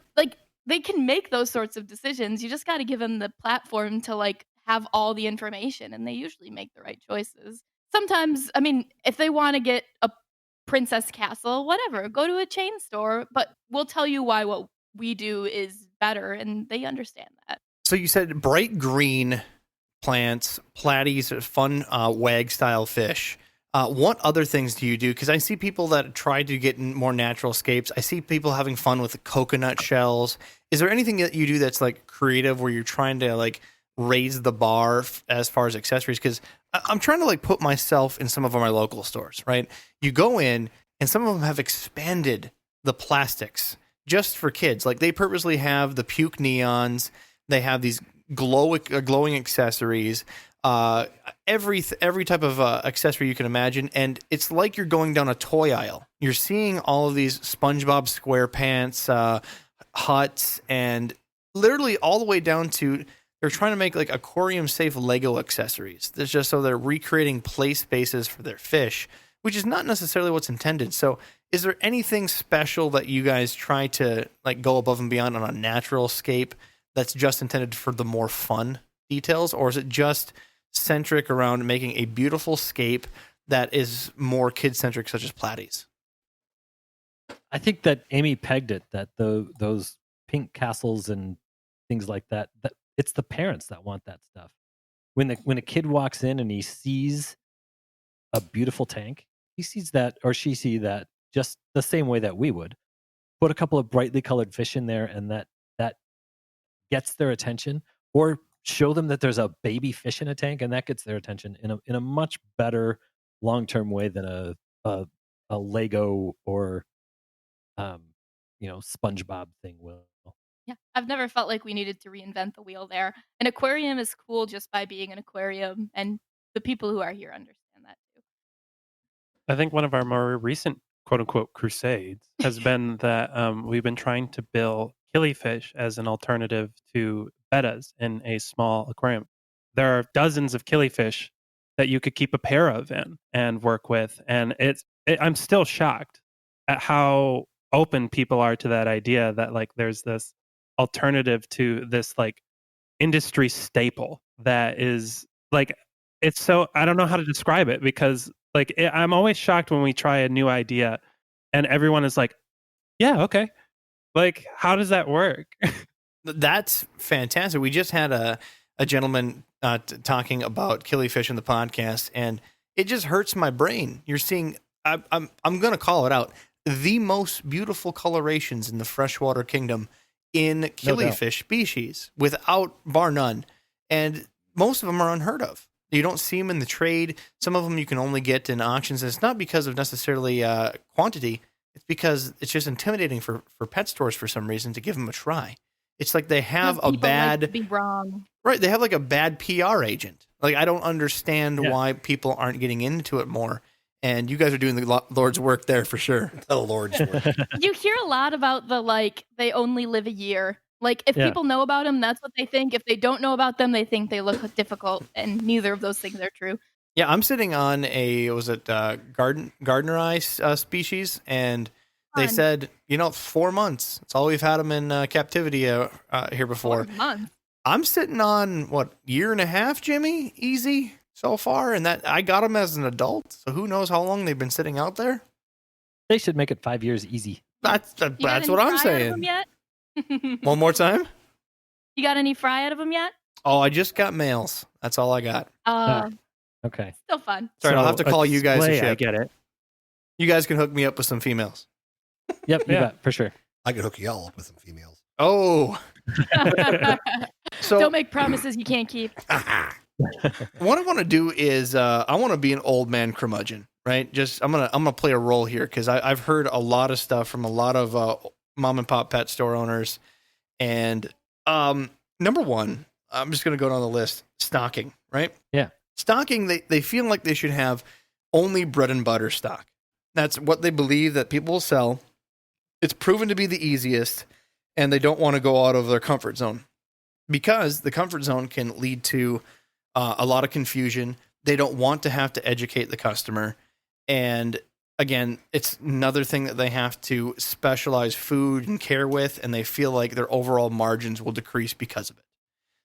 they can make those sorts of decisions. You just got to give them the platform to like have all the information and they usually make the right choices. Sometimes, I mean, if they want to get a Princess Castle, whatever, go to a chain store, but we'll tell you why what we do is better and they understand that. So you said bright green plants, platies, fun wag style fish. What other things do you do? Because I see people that try to get more natural scapes. I see people having fun with the coconut shells. Is there anything that you do that's like creative where you're trying to like raise the bar as far as accessories? Because I'm trying to like put myself in some of my local stores, right? You go in and some of them have expanded the plastics just for kids. Like they purposely have the puke neons. They have these glowing accessories, every type of accessory you can imagine. And it's like you're going down a toy aisle. You're seeing all of these SpongeBob SquarePants huts and literally all the way down to they're trying to make like aquarium safe Lego accessories. That's just so they're recreating play spaces for their fish, which is not necessarily what's intended. So is there anything special that you guys try to like go above and beyond on a natural scape that's just intended for the more fun details? Or is it just centric around making a beautiful scape that is more kid-centric, such as platies? I think that Amy pegged it, that those pink castles and things like that, that it's the parents that want that stuff. When a kid walks in and he sees a beautiful tank, he sees that or she sees that just the same way that we would. Put a couple of brightly colored fish in there and that gets their attention, or show them that there's a baby fish in a tank and that gets their attention in a much better long-term way than a Lego or SpongeBob thing will. Yeah, I've never felt like we needed to reinvent the wheel there. An aquarium is cool just by being an aquarium, and the people who are here understand that too. I think one of our more recent quote unquote crusades has been that we've been trying to bill killifish as an alternative to bettas in a small aquarium. There are dozens of killifish that you could keep a pair of in and work with. And I'm still shocked at how open people are to that idea that like there's this alternative to this like industry staple that is like, it's so, I don't know how to describe it because like I'm always shocked when we try a new idea and everyone is like, yeah, okay. Like, how does that work? That's fantastic. We just had a gentleman talking about killifish in the podcast, and it just hurts my brain. You're seeing, I'm going to call it out, the most beautiful colorations in the freshwater kingdom in killifish species, without bar none. And most of them are unheard of. You don't see them in the trade. Some of them you can only get in auctions. And it's not because of necessarily quantity. It's because it's just intimidating for pet stores for some reason to give them a try. It's like they have a bad... Like to be wrong. Right, they have like a bad PR agent. Like I don't understand why people aren't getting into it more. And you guys are doing the Lord's work there for sure. The Lord's work. You hear a lot about the like, they only live a year. Like if people know about them, that's what they think. If they don't know about them, they think they look difficult. And neither of those things are true. Yeah, I'm sitting on Gardner eye species, and they said, 4 months. That's all we've had them in captivity here before. 4 months. I'm sitting on, year and a half, Jimmy? Easy. so far, and that I got them as an adult. So who knows how long they've been sitting out there? They should make it 5 years easy. That's You got that's any what I'm fry out of saying. them yet? One more time. You got any fry out of them yet? Oh, I just got males. That's all I got. Okay. Still fun. Sorry, I'll have to call you guys to display, I ship. get it. You guys can hook me up with some females. Yep, you Yeah. bet, for sure. I could hook you all up with some females. Oh, so Don't make promises you can't keep. what I want to do is I want to be an old man curmudgeon, right? Just I'm gonna play a role here because I've heard a lot of stuff from a lot of mom and pop pet store owners, and number one, I'm just gonna go down the list. Stocking, right? Yeah. Stocking. They feel like they should have only bread and butter stock. That's what they believe that people will sell. It's proven to be the easiest, and they don't want to go out of their comfort zone because the comfort zone can lead to a lot of confusion. They don't want to have to educate the customer. And again, it's another thing that they have to specialize food and care with, and they feel like their overall margins will decrease because of it.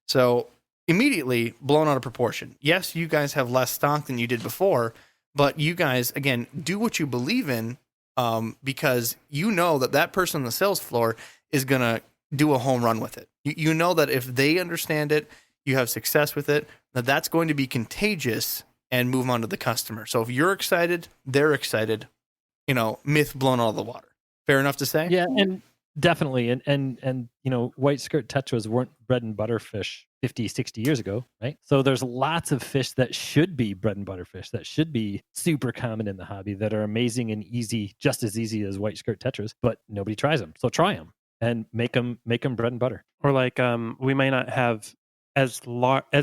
So immediately blown out of proportion. Yes, you guys have less stock than you did before, but you guys, again, do what you believe in because you know that person on the sales floor is going to do a home run with it. You know that if they understand it, you have success with it, that's going to be contagious and move on to the customer. So if you're excited, they're excited, myth blown out of the water. Fair enough to say? Yeah, and definitely. And white skirt tetras weren't bread and butter fish 50, 60 years ago, right? So there's lots of fish that should be bread and butter fish, that should be super common in the hobby, that are amazing and easy, just as easy as white skirt tetras, but nobody tries them. So try them and make them bread and butter. Or like we may not have as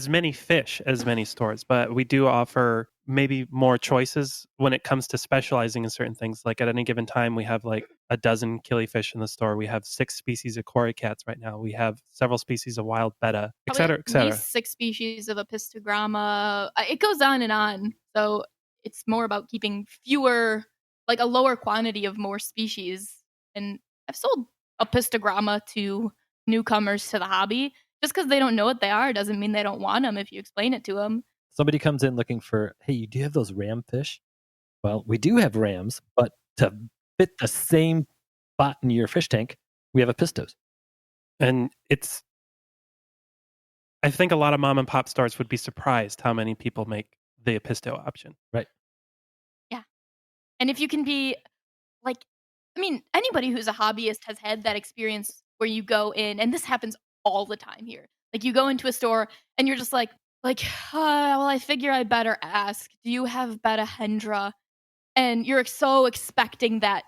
many fish as many stores, but we do offer maybe more choices when it comes to specializing in certain things. Like at any given time, we have like a dozen killifish in the store. We have 6 species of corycats right now. We have several species of wild betta, et Probably cetera, et at cetera. least 6 species of apistogramma. It goes on and on. So it's more about keeping fewer, like a lower quantity of more species. And I've sold apistogramma to newcomers to the hobby. Just because they don't know what they are doesn't mean they don't want them if you explain it to them. Somebody comes in looking for, hey, do you have those ram fish? Well, we do have rams, but to fit the same spot in your fish tank, we have apistos. And I think a lot of mom and pop stores would be surprised how many people make the apisto option. Right. Yeah. And if you can be like, anybody who's a hobbyist has had that experience where you go in, and this happens all the time here. Like you go into a store and you're just like, well, I figure I better ask, do you have betta hendra? And you're so expecting that,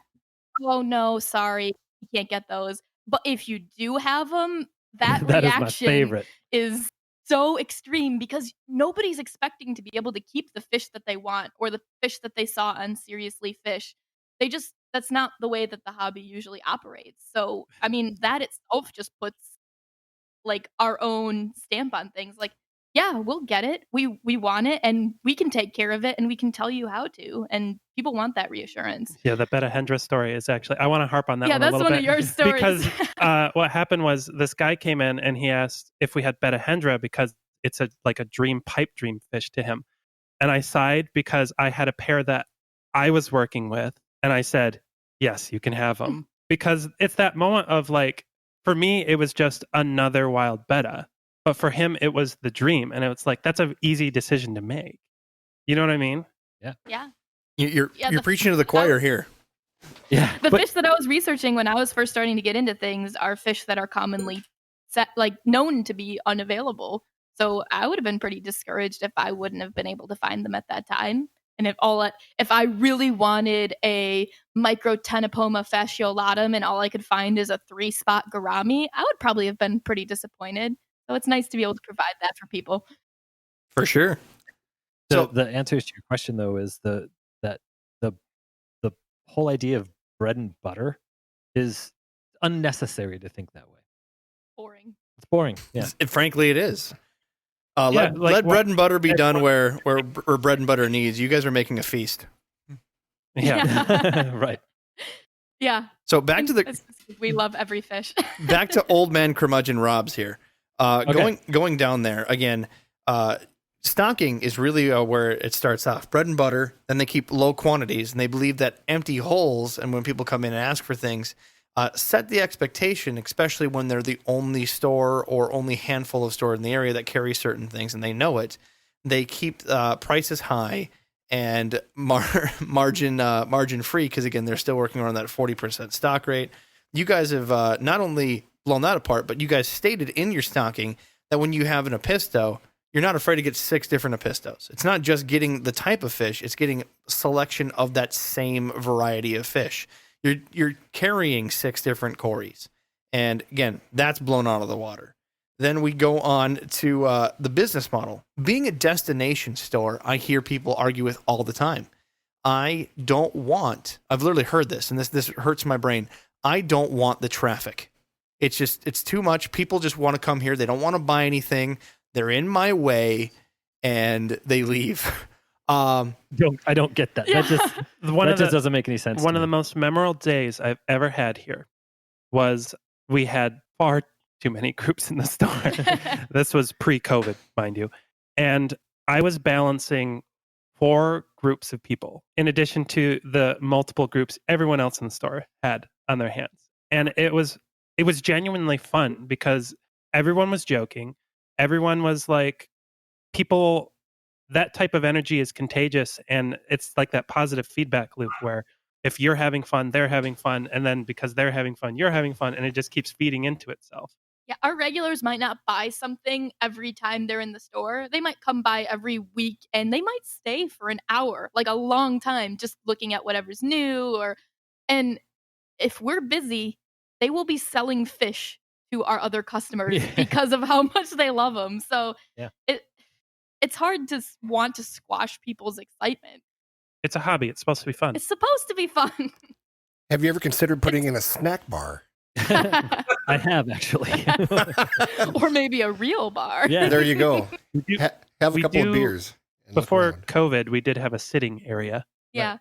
oh no, sorry, you can't get those. But if you do have them, that That is my reaction favorite. is so extreme because nobody's expecting to be able to keep the fish that they want or the fish that they saw on Seriously Fish. That's not the way that the hobby usually operates. So, that itself just puts like our own stamp on things. Like, yeah, we'll get it. We want it and we can take care of it and we can tell you how to. And people want that reassurance. Yeah, the Betta Hendra story is actually, I want to harp on that Yeah, one that's a little one bit. of your stories. Because what happened was this guy came in and he asked if we had Betta Hendra because it's a pipe dream fish to him. And I sighed because I had a pair that I was working with and I said, yes, you can have them. Because it's that moment of like, for me, it was just another wild betta. But for him, it was the dream. And it's like, that's an easy decision to make. You know what I mean? Yeah. Yeah. You're the preaching to the choir here. Yeah. The fish that I was researching when I was first starting to get into things are fish that are commonly known to be unavailable. So I would have been pretty discouraged if I wouldn't have been able to find them at that time. And if I really wanted a Microtenopoma fasciolatum and all I could find is a 3-spot gourami, I would probably have been pretty disappointed. So it's nice to be able to provide that for people. For sure. So the answer to your question though is the whole idea of bread and butter is unnecessary to think that way. Boring. It's boring. Yeah. Frankly, it is. Yeah, Let bread and butter be done where bread and butter needs. You guys are making a feast. Yeah. Right. Yeah. So back to we love every fish. back to old man curmudgeon Rob's here. Okay. Going down there again. stocking is really where it starts off. Bread and butter, then they keep low quantities, and they believe that empty holes, and when people come in and ask for things, set the expectation, especially when they're the only store or only handful of stores in the area that carry certain things, and they know it. They keep prices high and margin free, because again, they're still working on that 40% stock rate. You guys have not only blown that apart, but you guys stated in your stocking that when you have an Episto, you're not afraid to get 6 different Epistos. It's not just getting the type of fish, it's getting a selection of that same variety of fish. You're carrying 6 different Cories. And again, that's blown out of the water. Then we go on to the business model. Being a destination store, I hear people argue with all the time. I've literally heard this, and this hurts my brain. I don't want the traffic. It's too much. People just want to come here. They don't want to buy anything. They're in my way, and they leave. I don't get that. Yeah. That just doesn't make any sense. One of the most memorable days I've ever had here was we had far too many groups in the store. This was pre-COVID, mind you. And I was balancing 4 groups of people in addition to the multiple groups everyone else in the store had on their hands. And it was genuinely fun because everyone was joking. Everyone was like, that type of energy is contagious, and it's like that positive feedback loop where if you're having fun, they're having fun, and then because they're having fun, you're having fun, and it just keeps feeding into itself. Yeah, our regulars might not buy something every time they're in the store. They might come by every week, and they might stay for an hour, like a long time, just looking at whatever's new. And if we're busy, they will be selling fish to our other customers because of how much they love them. So it's hard to want to squash people's excitement. It's a hobby. It's supposed to be fun. It's supposed to be fun. Have you ever considered putting in a snack bar? I have, actually. Or maybe a real bar. Yeah. There you go. Have a couple of beers. Before COVID, we did have a sitting area. Yeah.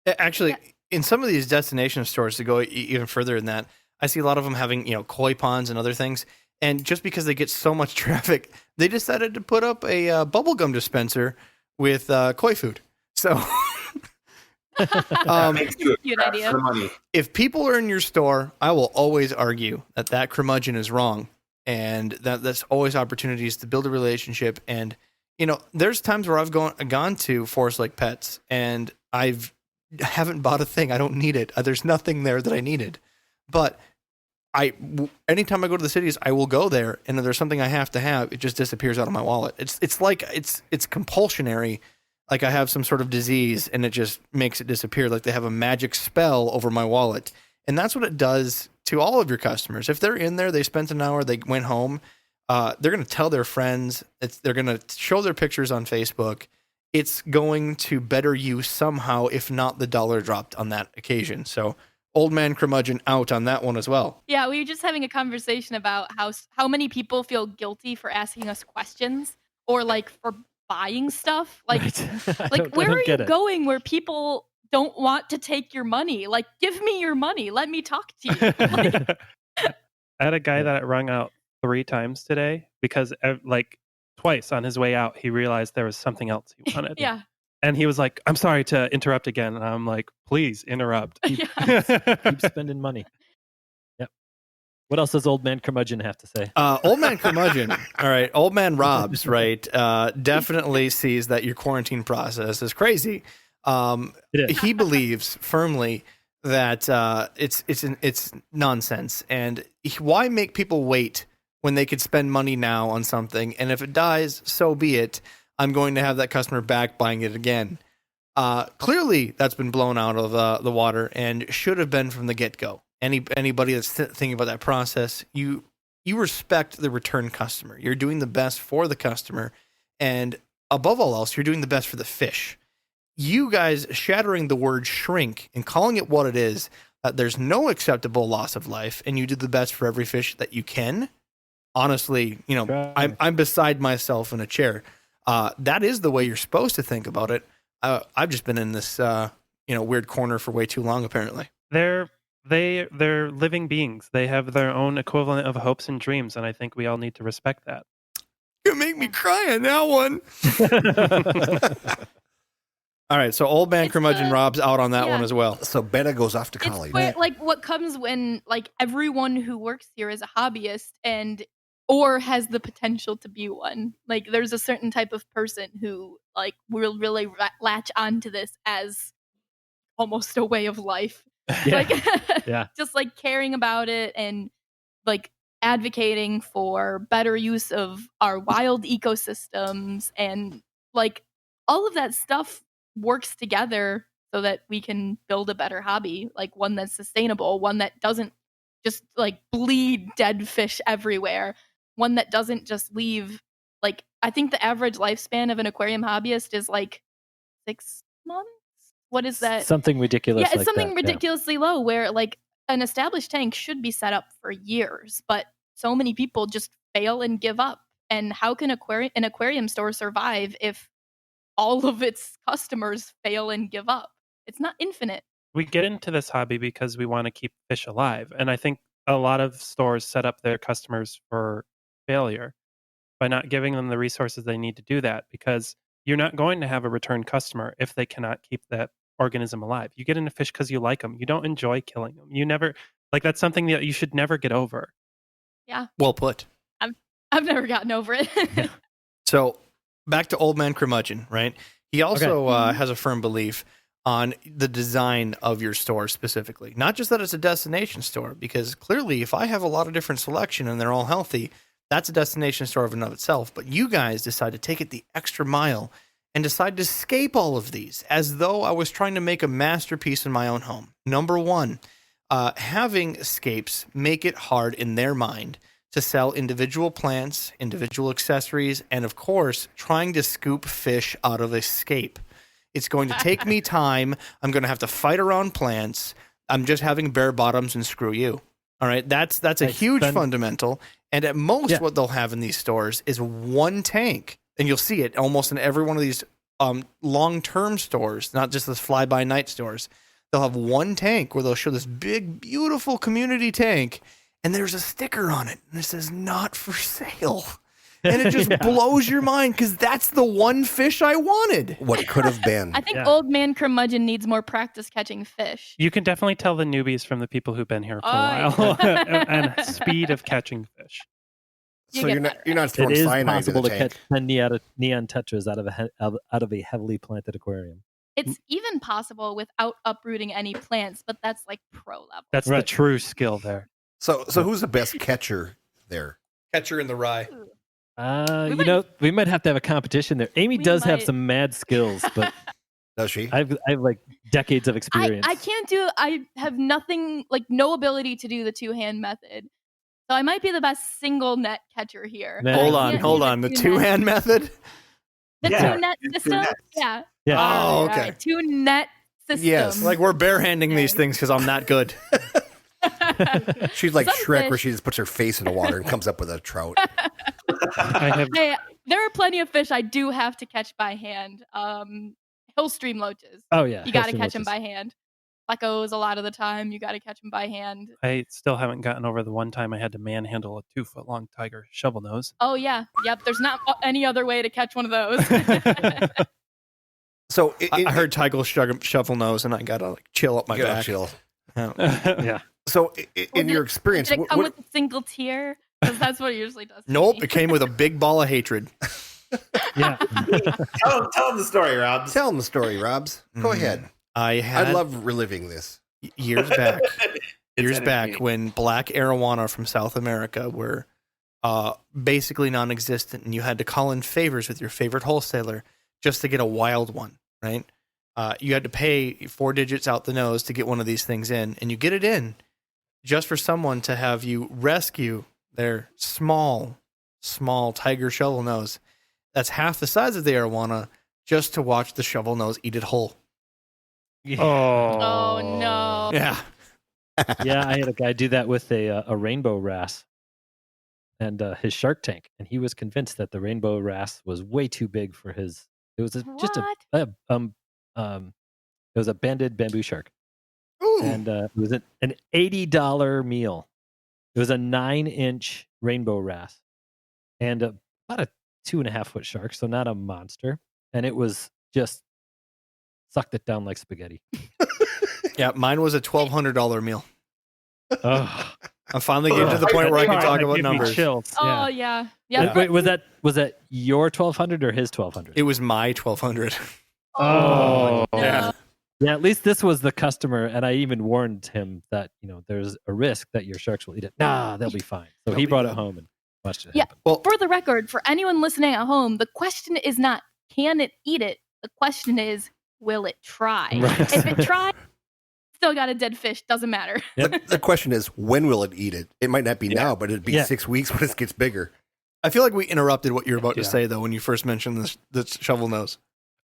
Actually, in some of these destination stores, to go even further than that, I see a lot of them having, koi ponds and other things. And just because they get so much traffic, they decided to put up a bubblegum dispenser with koi food. So Cute idea. if people are in your store, I will always argue that curmudgeon is wrong. And that's always opportunities to build a relationship. And, there's times where I've gone to Forest Lake Pets and I haven't bought a thing. I don't need it. There's nothing there that I needed. But anytime I go to the cities, I will go there, and if there's something I have to have, it just disappears out of my wallet. It's like it's compulsionary, like I have some sort of disease, and it just makes it disappear. Like they have a magic spell over my wallet, and that's what it does to all of your customers. If they're in there, they spent an hour, they went home, they're going to tell their friends. They're going to show their pictures on Facebook. It's going to better you somehow, if not the dollar dropped on that occasion. So. Old man curmudgeon out on that one as well. Yeah, we were just having a conversation about how many people feel guilty for asking us questions or like for buying stuff. Like, Right. Where are you going where people don't want to take your money? Like, give me your money. Let me talk to you. I had a guy that rung out 3 times today because twice on his way out, he realized there was something else he wanted. Yeah. And he was like, I'm sorry to interrupt again. And I'm like, please interrupt. Keep spending money. Yep. What else does old man curmudgeon have to say? Old man curmudgeon. All right. Old man Robs, right? Definitely sees that your quarantine process is crazy. It is. He believes firmly that it's nonsense. And why make people wait when they could spend money now on something? And if it dies, so be it. I'm going to have that customer back buying it again. Clearly, that's been blown out of the water and should have been from the get-go. Anybody that's thinking about that process, you respect the return customer. You're doing the best for the customer. And above all else, you're doing the best for the fish. You guys shattering the word shrink and calling it what it is, there's no acceptable loss of life, and you do the best for every fish that you can. Honestly, I'm beside myself in a chair. That is the way you're supposed to think about it. I've just been in this, weird corner for way too long, apparently. They're living beings. They have their own equivalent of hopes and dreams, and I think we all need to respect that. gonna make me cry on that one. All right, so old man It's curmudgeon the- Rob's out on that yeah. one as well. So Betta goes off to It's college. where, like, what comes when, like, everyone who works here is a hobbyist or has the potential to be one. Like, there's a certain type of person who, like, will really latch onto this as almost a way of life. Yeah. Like, Yeah. just like caring about it and like advocating for better use of our wild ecosystems, and like all of that stuff works together so that we can build a better hobby, like one that's sustainable, one that doesn't just like bleed dead fish everywhere, one that doesn't just leave, like, I think the average lifespan of an aquarium hobbyist is like 6 months. What is that? Something ridiculous. Yeah, it's like something that. ridiculously low, where like an established tank should be set up for years, but so many people just fail and give up. And how can an aquarium store survive if all of its customers fail and give up? It's not infinite. We get into this hobby because we want to keep fish alive. And I think a lot of stores set up their customers for failure by not giving them the resources they need to do that, because you're not going to have a return customer if they cannot keep that organism alive. You get into fish because you like them. You don't enjoy killing them. You never, like, that's something that you should never get over. Yeah, Well put. I've never gotten over it. So back to old man curmudgeon, right? He also has a firm belief on the design of your store specifically. Not just that it's a destination store, because clearly if I have a lot of different selection and they're all healthy, that's a destination store of and of itself. But you guys decide to take it the extra mile and decide to scape all of these as though I was trying to make a masterpiece in my own home. Number one, having scapes make it hard in their mind to sell individual plants, individual accessories, and of course, trying to scoop fish out of a scape. It's going to take me time. I'm going to have to fight around plants. I'm just having bare bottoms and screw you. All right, that's a huge fundamental. And at most, what they'll have in these stores is one tank, and you'll see it almost in every one of these long-term stores, not just the fly-by-night stores. They'll have one tank where they'll show this big, beautiful community tank, and there's a sticker on it, and it says "Not for sale." And it just blows your mind, because that's the one fish I wanted. What could have been. I think old man curmudgeon needs more practice catching fish. You can definitely tell the newbies from the people who've been here for a Oh, while, and speed of catching fish. So you're not It throwing is cyanide in possible the to tank. catch 10 neon tetras out of a heavily planted aquarium. It's even possible without uprooting any plants, but that's like pro level. That's the true skill there. So who's the best catcher there? Catcher in the rye. We might have to have a competition there. Amy does have some mad skills, but does she? I have like decades of experience. I can't do. I have nothing, like no ability to do the 2-hand method. So I might be the best single net catcher here. Hold on. The 2-hand method? The 2-net system? Yeah. Oh, okay. 2-net system. Yes. Like we're barehanding these things because I'm not good. She's like Some Shrek, fish- where she just puts her face in the water and comes up with a trout. Hey, there are plenty of fish I do have to catch by hand. Hill stream loaches. Oh, yeah. You got to catch them by hand. Plecos a lot of the time. You got to catch them by hand. I still haven't gotten over the one time I had to manhandle a 2-foot-long tiger shovel nose. Oh, yeah. Yep. There's not any other way to catch one of those. So I heard Tiger shovel nose, and I got to like chill up my You gotta back. chill. Yeah. So in your experience, Did it come with a single tear? Because that's what it usually does. to Nope, me. it came with a big ball of hatred. Yeah. Tell them the story, Rob. tell them the story, Robs. Go ahead. I love reliving this. years back. It's entertaining. When black arowana from South America were basically non-existent, and you had to call in favors with your favorite wholesaler just to get a wild one, right? You had to pay 4 digits out the nose to get one of these things in, and you get it in just for someone to have you rescue their small tiger shovel nose. That's half the size of the arowana, just to watch the shovel nose eat it whole. Oh, no. Yeah. Yeah, I had a guy do that with a rainbow wrasse and his shark tank, and he was convinced that the rainbow wrasse was way too big for his. It was it was a banded bamboo shark, and it was an $80 meal. It was a 9-inch rainbow wrasse, and about a 2.5-foot shark, so not a monster, and it was just sucked it down like spaghetti. Yeah, mine was a $1,200 meal. Oh, I'm finally getting to the point where I can Sorry, talk that about gave me numbers. chills. Oh yeah. Yeah. Wait, was that your 1,200 or his 1,200? It was my 1,200. Oh. no. Yeah. Yeah, at least this was the customer, and I even warned him that there's a risk that your sharks will eat it. Nah, they'll be fine. So he brought it home and watched it Yeah. happen. Well, For the record, for anyone listening at home, the question is not can it eat it? The question is will it try? Right. If it tries, still got a dead fish, doesn't matter. The question is, when will it eat it? It might not be now, but it'd be Yeah. 6 weeks when it gets bigger. I feel like we interrupted what you were about to Yeah. say, though, when you first mentioned the shovel nose.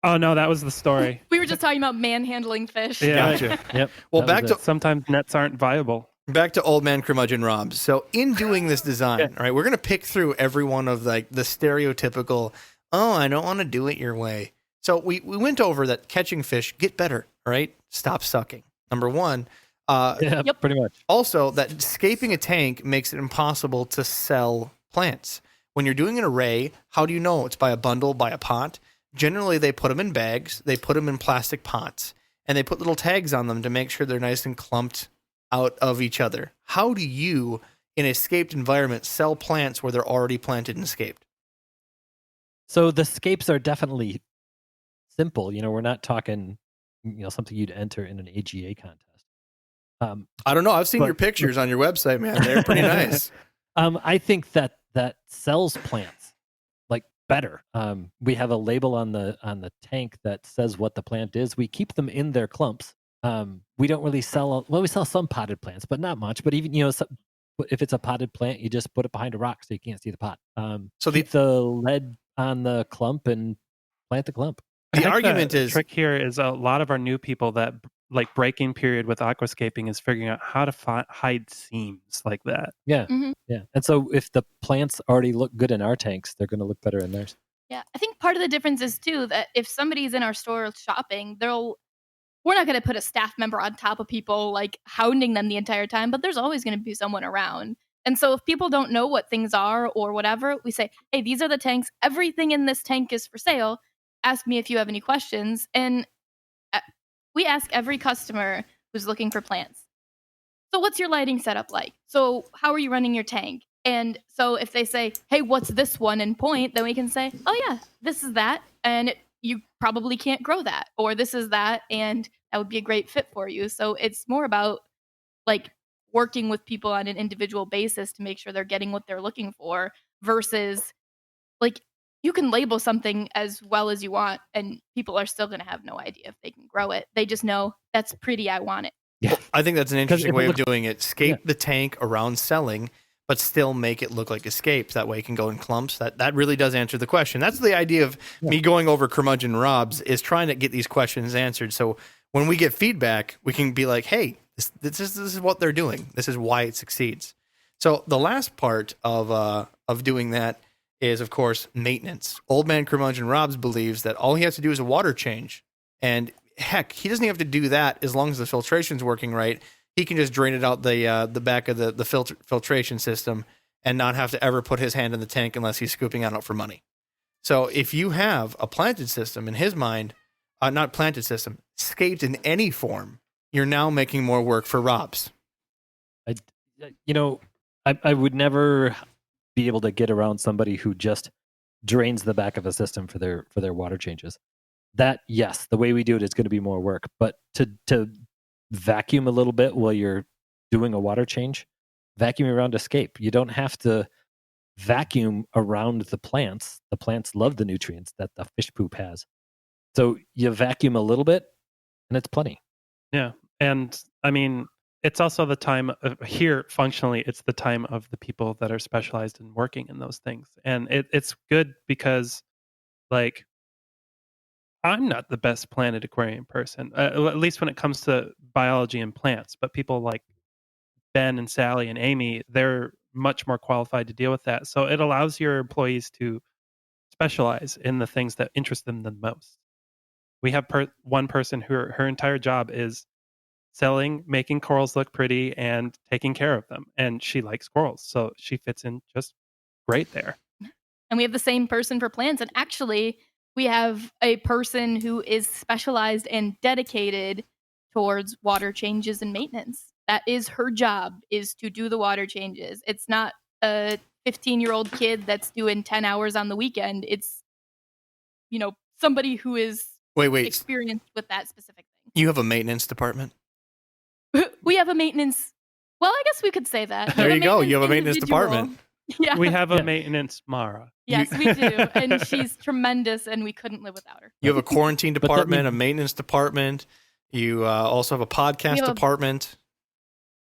Oh no, that was the story. We were just talking about manhandling fish. Yeah. Gotcha. Yep. Well, that back was to it. Sometimes nets aren't viable. Back to Old Man Curmudgeon Robs. So in doing this design, all right, we're going to pick through every one of the stereotypical, oh, I don't want to do it your way. So we went over that catching fish, get better, all right? Stop sucking. Number one. Yeah, Yep. pretty much. Also, that escaping a tank makes it impossible to sell plants. When you're doing an array, how do you know? It's by a bundle, by a pot. Generally, they put them in bags, they put them in plastic pots, and they put little tags on them to make sure they're nice and clumped out of each other. How do you, in an escaped environment, sell plants where they're already planted and escaped? So the scapes are definitely simple. We're not talking, something you'd enter in an AGA contest. I don't know. I've seen But- your pictures on your website, man. They're pretty nice. I think that sells plants like better. We have a label on the tank that says what the plant is. We keep them in their clumps. We don't really sell. Well, we sell some potted plants, but not much. But even if it's a potted plant, you just put it behind a rock so you can't see the pot. So Keep the lead on the clump and plant the clump. I The think argument the is trick here is a lot of our new people that like breaking period with aquascaping is figuring out how to hide seams like that. Yeah, Mhm. yeah. And so if the plants already look good in our tanks, they're going to look better in theirs. Yeah, I think part of the difference is too that if somebody's in our store shopping, we're not going to put a staff member on top of people like hounding them the entire time, but there's always going to be someone around. And so if people don't know what things are or whatever, we say, "Hey, these are the tanks. Everything in this tank is for sale. Ask me if you have any questions." And we ask every customer who's looking for plants, "So what's your lighting setup like? So how are you running your tank?" And so if they say, "Hey, what's this one?" and point, then we can say, "Oh yeah, this is that. And you probably can't grow that." Or "This is that. And that would be a great fit for you." So it's more about like working with people on an individual basis to make sure they're getting what they're looking for versus like you can label something as well as you want and people are still going to have no idea if they can grow it. They just know that's pretty. I want it. Well, I think that's an 'Cause interesting if it way of looks- doing it. Scape the tank around selling, but still make it look like escapes. That way it can go in clumps. That really does answer the question. That's the idea of me going over Curmudgeon Robs is trying to get these questions answered. So when we get feedback, we can be like, hey, this is what they're doing. This is why it succeeds. So the last part of doing that is, of course, maintenance. Old Man Curmudgeon Robs believes that all he has to do is a water change. And heck, he doesn't have to do that as long as the filtration's working right. He can just drain it out the back of the filtration system and not have to ever put his hand in the tank unless he's scooping it out for money. So if you have a planted system in his mind, not planted system, scaped in any form, you're now making more work for Robs. I would never be able to get around somebody who just drains the back of a system for their water changes. That, yes, the way we do it is going to be more work, but to vacuum a little bit while you're doing a water change, vacuum around escape. You don't have to vacuum around the plants. The plants love the nutrients that the fish poop has. So you vacuum a little bit and it's plenty. Yeah. And I mean, it's also the time of here functionally, it's the time of the people that are specialized in working in those things. And it's good because like I'm not the best planted aquarium person, at least when it comes to biology and plants, but people like Ben and Sally and Amy, they're much more qualified to deal with that. So it allows your employees to specialize in the things that interest them the most. We have one person who her entire job is selling, making corals look pretty, and taking care of them. And she likes corals, so she fits in just great there. And we have the same person for plants. And actually, we have a person who is specialized and dedicated towards water changes and maintenance. That is her job, is to do the water changes. It's not a 15-year-old kid that's doing 10 hours on the weekend. It's, somebody who is Wait. experienced with that specific thing. You have a maintenance department? We have a maintenance. Well, I guess we could say that. There you go. You have a maintenance individual. department. Yeah. We have a maintenance Mara. Yes, we do. And she's tremendous, and we couldn't live without her. You have a quarantine But that department, a maintenance department. You also have a podcast department.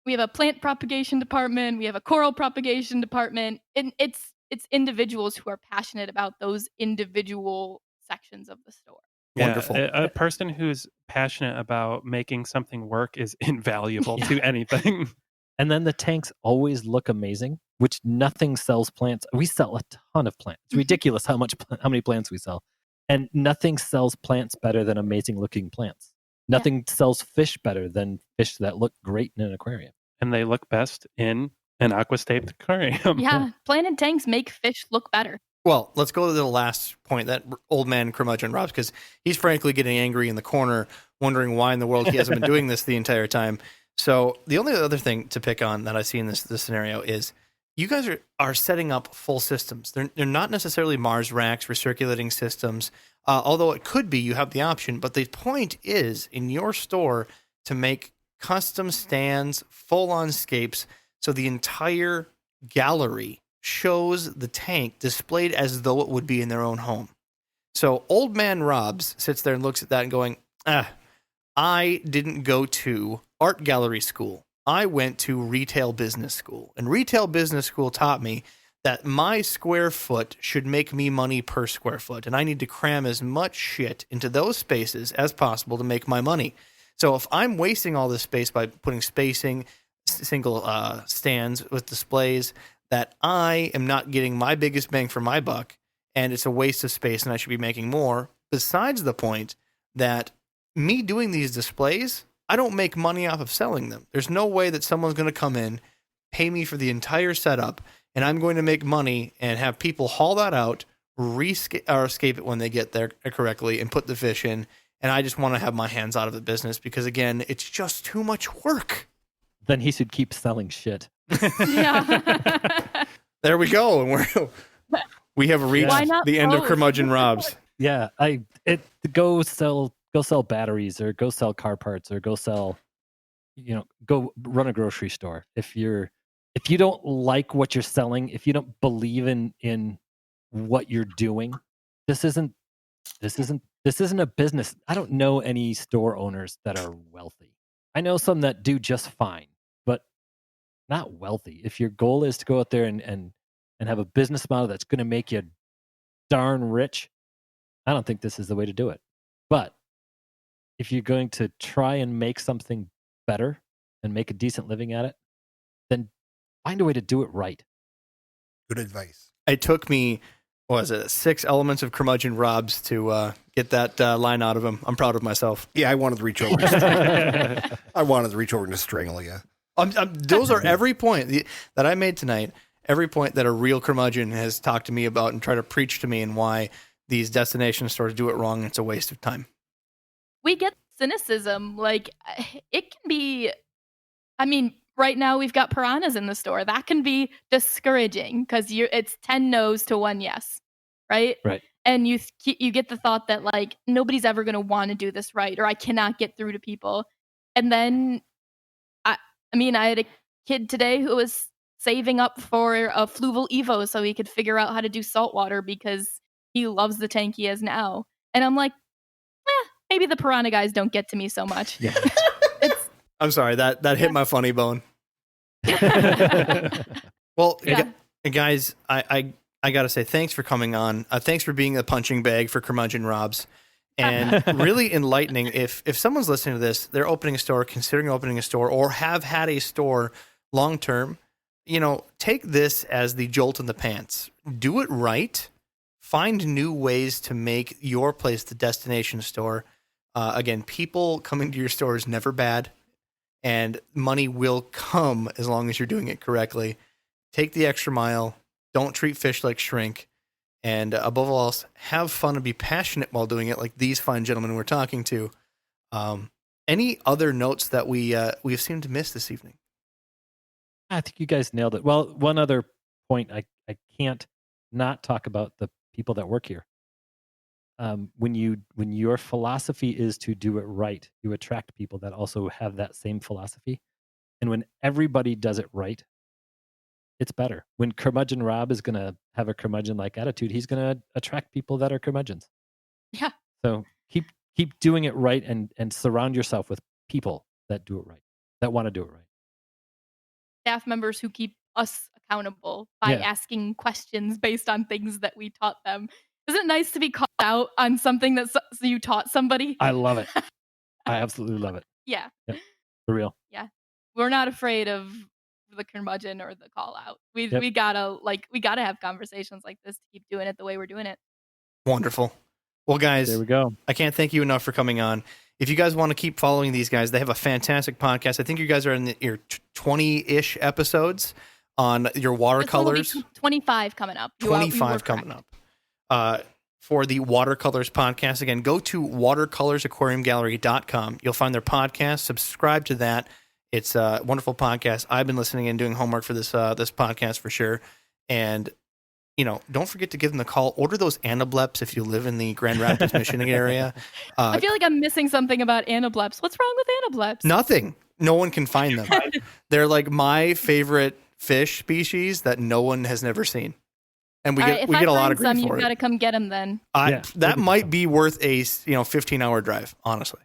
We have a plant propagation department. We have a coral propagation department. And it's individuals who are passionate about those individual sections of the store. Yeah, Wonderful. A person who's passionate about making something work is invaluable to anything. And then the tanks always look amazing, which nothing sells plants. We sell a ton of plants. It's ridiculous how many plants we sell. And nothing sells plants better than amazing looking plants. Nothing sells fish better than fish that look great in an aquarium. And they look best in an aquastaped aquarium. Yeah, planted tanks make fish look better. Well, let's go to the last point, that old man curmudgeon Robs, because he's frankly getting angry in the corner, wondering why in the world he hasn't been doing this the entire time. So the only other thing to pick on that I see in this scenario is you guys are setting up full systems. They're not necessarily Mars racks, recirculating systems, although it could be, you have the option. But the point is, in your store, to make custom stands, full-on scapes, so the entire gallery shows the tank displayed as though it would be in their own home. So old man Robs sits there and looks at that and going, I didn't go to art gallery school. I went to retail business school. And retail business school taught me that my square foot should make me money per square foot. And I need to cram as much shit into those spaces as possible to make my money. So if I'm wasting all this space by putting spacing, single stands with displays, that I am not getting my biggest bang for my buck, and it's a waste of space and I should be making more. Besides the point that me doing these displays, I don't make money off of selling them. There's no way that someone's going to come in, pay me for the entire setup, and I'm going to make money and have people haul that out, escape it when they get there correctly, and put the fish in. And I just want to have my hands out of the business because, again, it's just too much work. Then he should keep selling shit. Yeah. There we go. And we have reached the end of Curmudgeon Robs. Yeah, go sell batteries, or go sell car parts, or go sell, go run a grocery store. If you don't like what you're selling, if you don't believe in what you're doing, this isn't a business. I don't know any store owners that are wealthy. I know some that do just fine, but not wealthy. If your goal is to go out there and have a business model that's going to make you darn rich, I don't think this is the way to do it. But if you're going to try and make something better and make a decent living at it, then find a way to do it right. Good advice. It took me, 6 elements of Curmudgeon Robs to get that line out of him. I'm proud of myself. Yeah, I wanted to reach over. And strangle you. Those are every point that I made tonight. Every point that a real curmudgeon has talked to me about and tried to preach to me, and why these destination stores do it wrong. And it's a waste of time. We get cynicism. Like, it can be, right now we've got piranhas in the store. That can be discouraging because it's 10 no's to 1 yes, right? Right. And you get the thought that, like, nobody's ever going to want to do this right, or I cannot get through to people. And then, I had a kid today who was saving up for a fluval Evo so he could figure out how to do saltwater because he loves the tank he has now. And I'm like, maybe the piranha guys don't get to me so much. Yeah. I'm sorry, that hit my funny bone. Well, guys, I got to say thanks for coming on. Thanks for being a punching bag for Curmudgeon Robs. And really enlightening. If someone's listening to this, they're opening a store, considering opening a store, or have had a store long term, take this as the jolt in the pants. Do it right. Find new ways to make your place the destination store. Again, people coming to your store is never bad, and money will come as long as you're doing it correctly. Take the extra mile. Don't treat fish like shrink. And above all else, have fun and be passionate while doing it, like these fine gentlemen we're talking to. Any other notes that we've seemed to miss this evening? I think you guys nailed it. Well, one other point, I can't not talk about the people that work here. When your philosophy is to do it right, you attract people that also have that same philosophy. And when everybody does it right, it's better. When Curmudgeon Rob is going to have a curmudgeon-like attitude, he's going to attract people that are curmudgeons. Yeah. So keep doing it right and surround yourself with people that do it right, that want to do it right. Staff members who keep us accountable by asking questions based on things that we taught them. Isn't it nice to be called out on something that you taught somebody? I love it. I absolutely love it. Yeah. Yep. For real. Yeah. We're not afraid of the curmudgeon or the call out. We gotta have conversations like this to keep doing it the way we're doing it. Wonderful. Well, guys, there we go. I can't thank you enough for coming on. If you guys want to keep following these guys, they have a fantastic podcast. I think you guys are in your 20-ish episodes on your watercolors. 25 coming up. 25 coming up. For the Water Colors podcast. Again, go to watercolorsaquariumgallery.com. You'll find their podcast. Subscribe to that. It's a wonderful podcast. I've been listening and doing homework for this podcast for sure. And, don't forget to give them a call. Order those anableps if you live in the Grand Rapids, Michigan area. I feel like I'm missing something about anableps. What's wrong with anableps? Nothing. No one can find them. They're like my favorite fish species that no one has never seen. And we get a lot of grief for it. You've got to come get them then. That might be worth a 15-hour drive, honestly.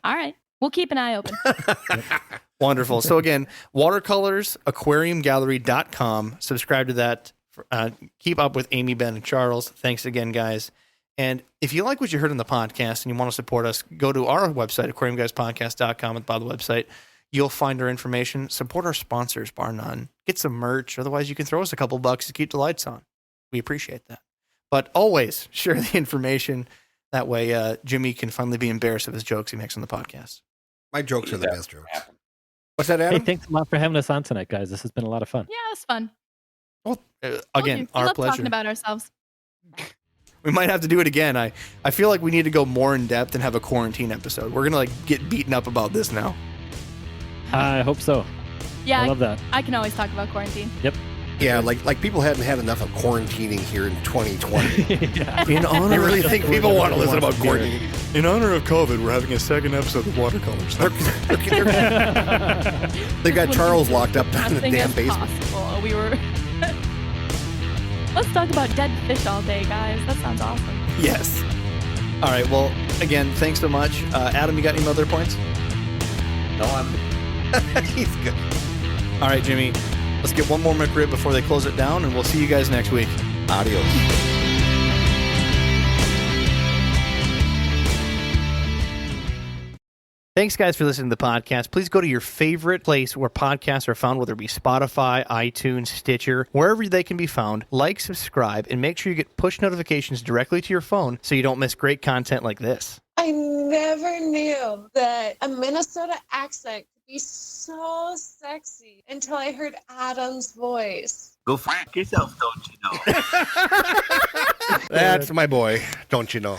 All right. We'll keep an eye open. Wonderful. So again, watercolorsaquariumgallery.com. Subscribe to that. Keep up with Amy, Ben, and Charles. Thanks again, guys. And if you like what you heard on the podcast and you want to support us, go to our website, aquariumguyspodcast.com. At the bottom of the website, you'll find our information. Support our sponsors, bar none. Get some merch. Otherwise, you can throw us a couple bucks to keep the lights on. We appreciate that. But always share the information. That way, Jimmy can finally be embarrassed of his jokes he makes on the podcast. My jokes are the best jokes. What's that, Adam? Hey, thanks a lot for having us on tonight, guys. This has been a lot of fun. Yeah, it's fun. Well, again, we our love pleasure. Talking about ourselves. We might have to do it again. I feel like we need to go more in depth and have a quarantine episode. We're gonna get beaten up about this now. I hope so. Yeah, I love that. I can always talk about quarantine. Yep. Yeah, like people hadn't had enough of quarantining here in 2020. In honor, I really think people want to listen about quarantining. In honor of COVID, we're having a second episode of Watercolors. They've got Charles locked up in the damn basement. Possible. We were. Let's talk about dead fish all day, guys. That sounds awesome. Yes. All right. Well, again, thanks so much. Adam, you got any other points? No, I'm. He's good. All right, Jimmy. Let's get one more McRib before they close it down, and we'll see you guys next week. Adios. Thanks, guys, for listening to the podcast. Please go to your favorite place where podcasts are found, whether it be Spotify, iTunes, Stitcher, wherever they can be found. Like, subscribe, and make sure you get push notifications directly to your phone so you don't miss great content like this. I never knew that a Minnesota accent could be so sexy until I heard Adam's voice. Go fuck yourself, don't you know? That's my boy, don't you know?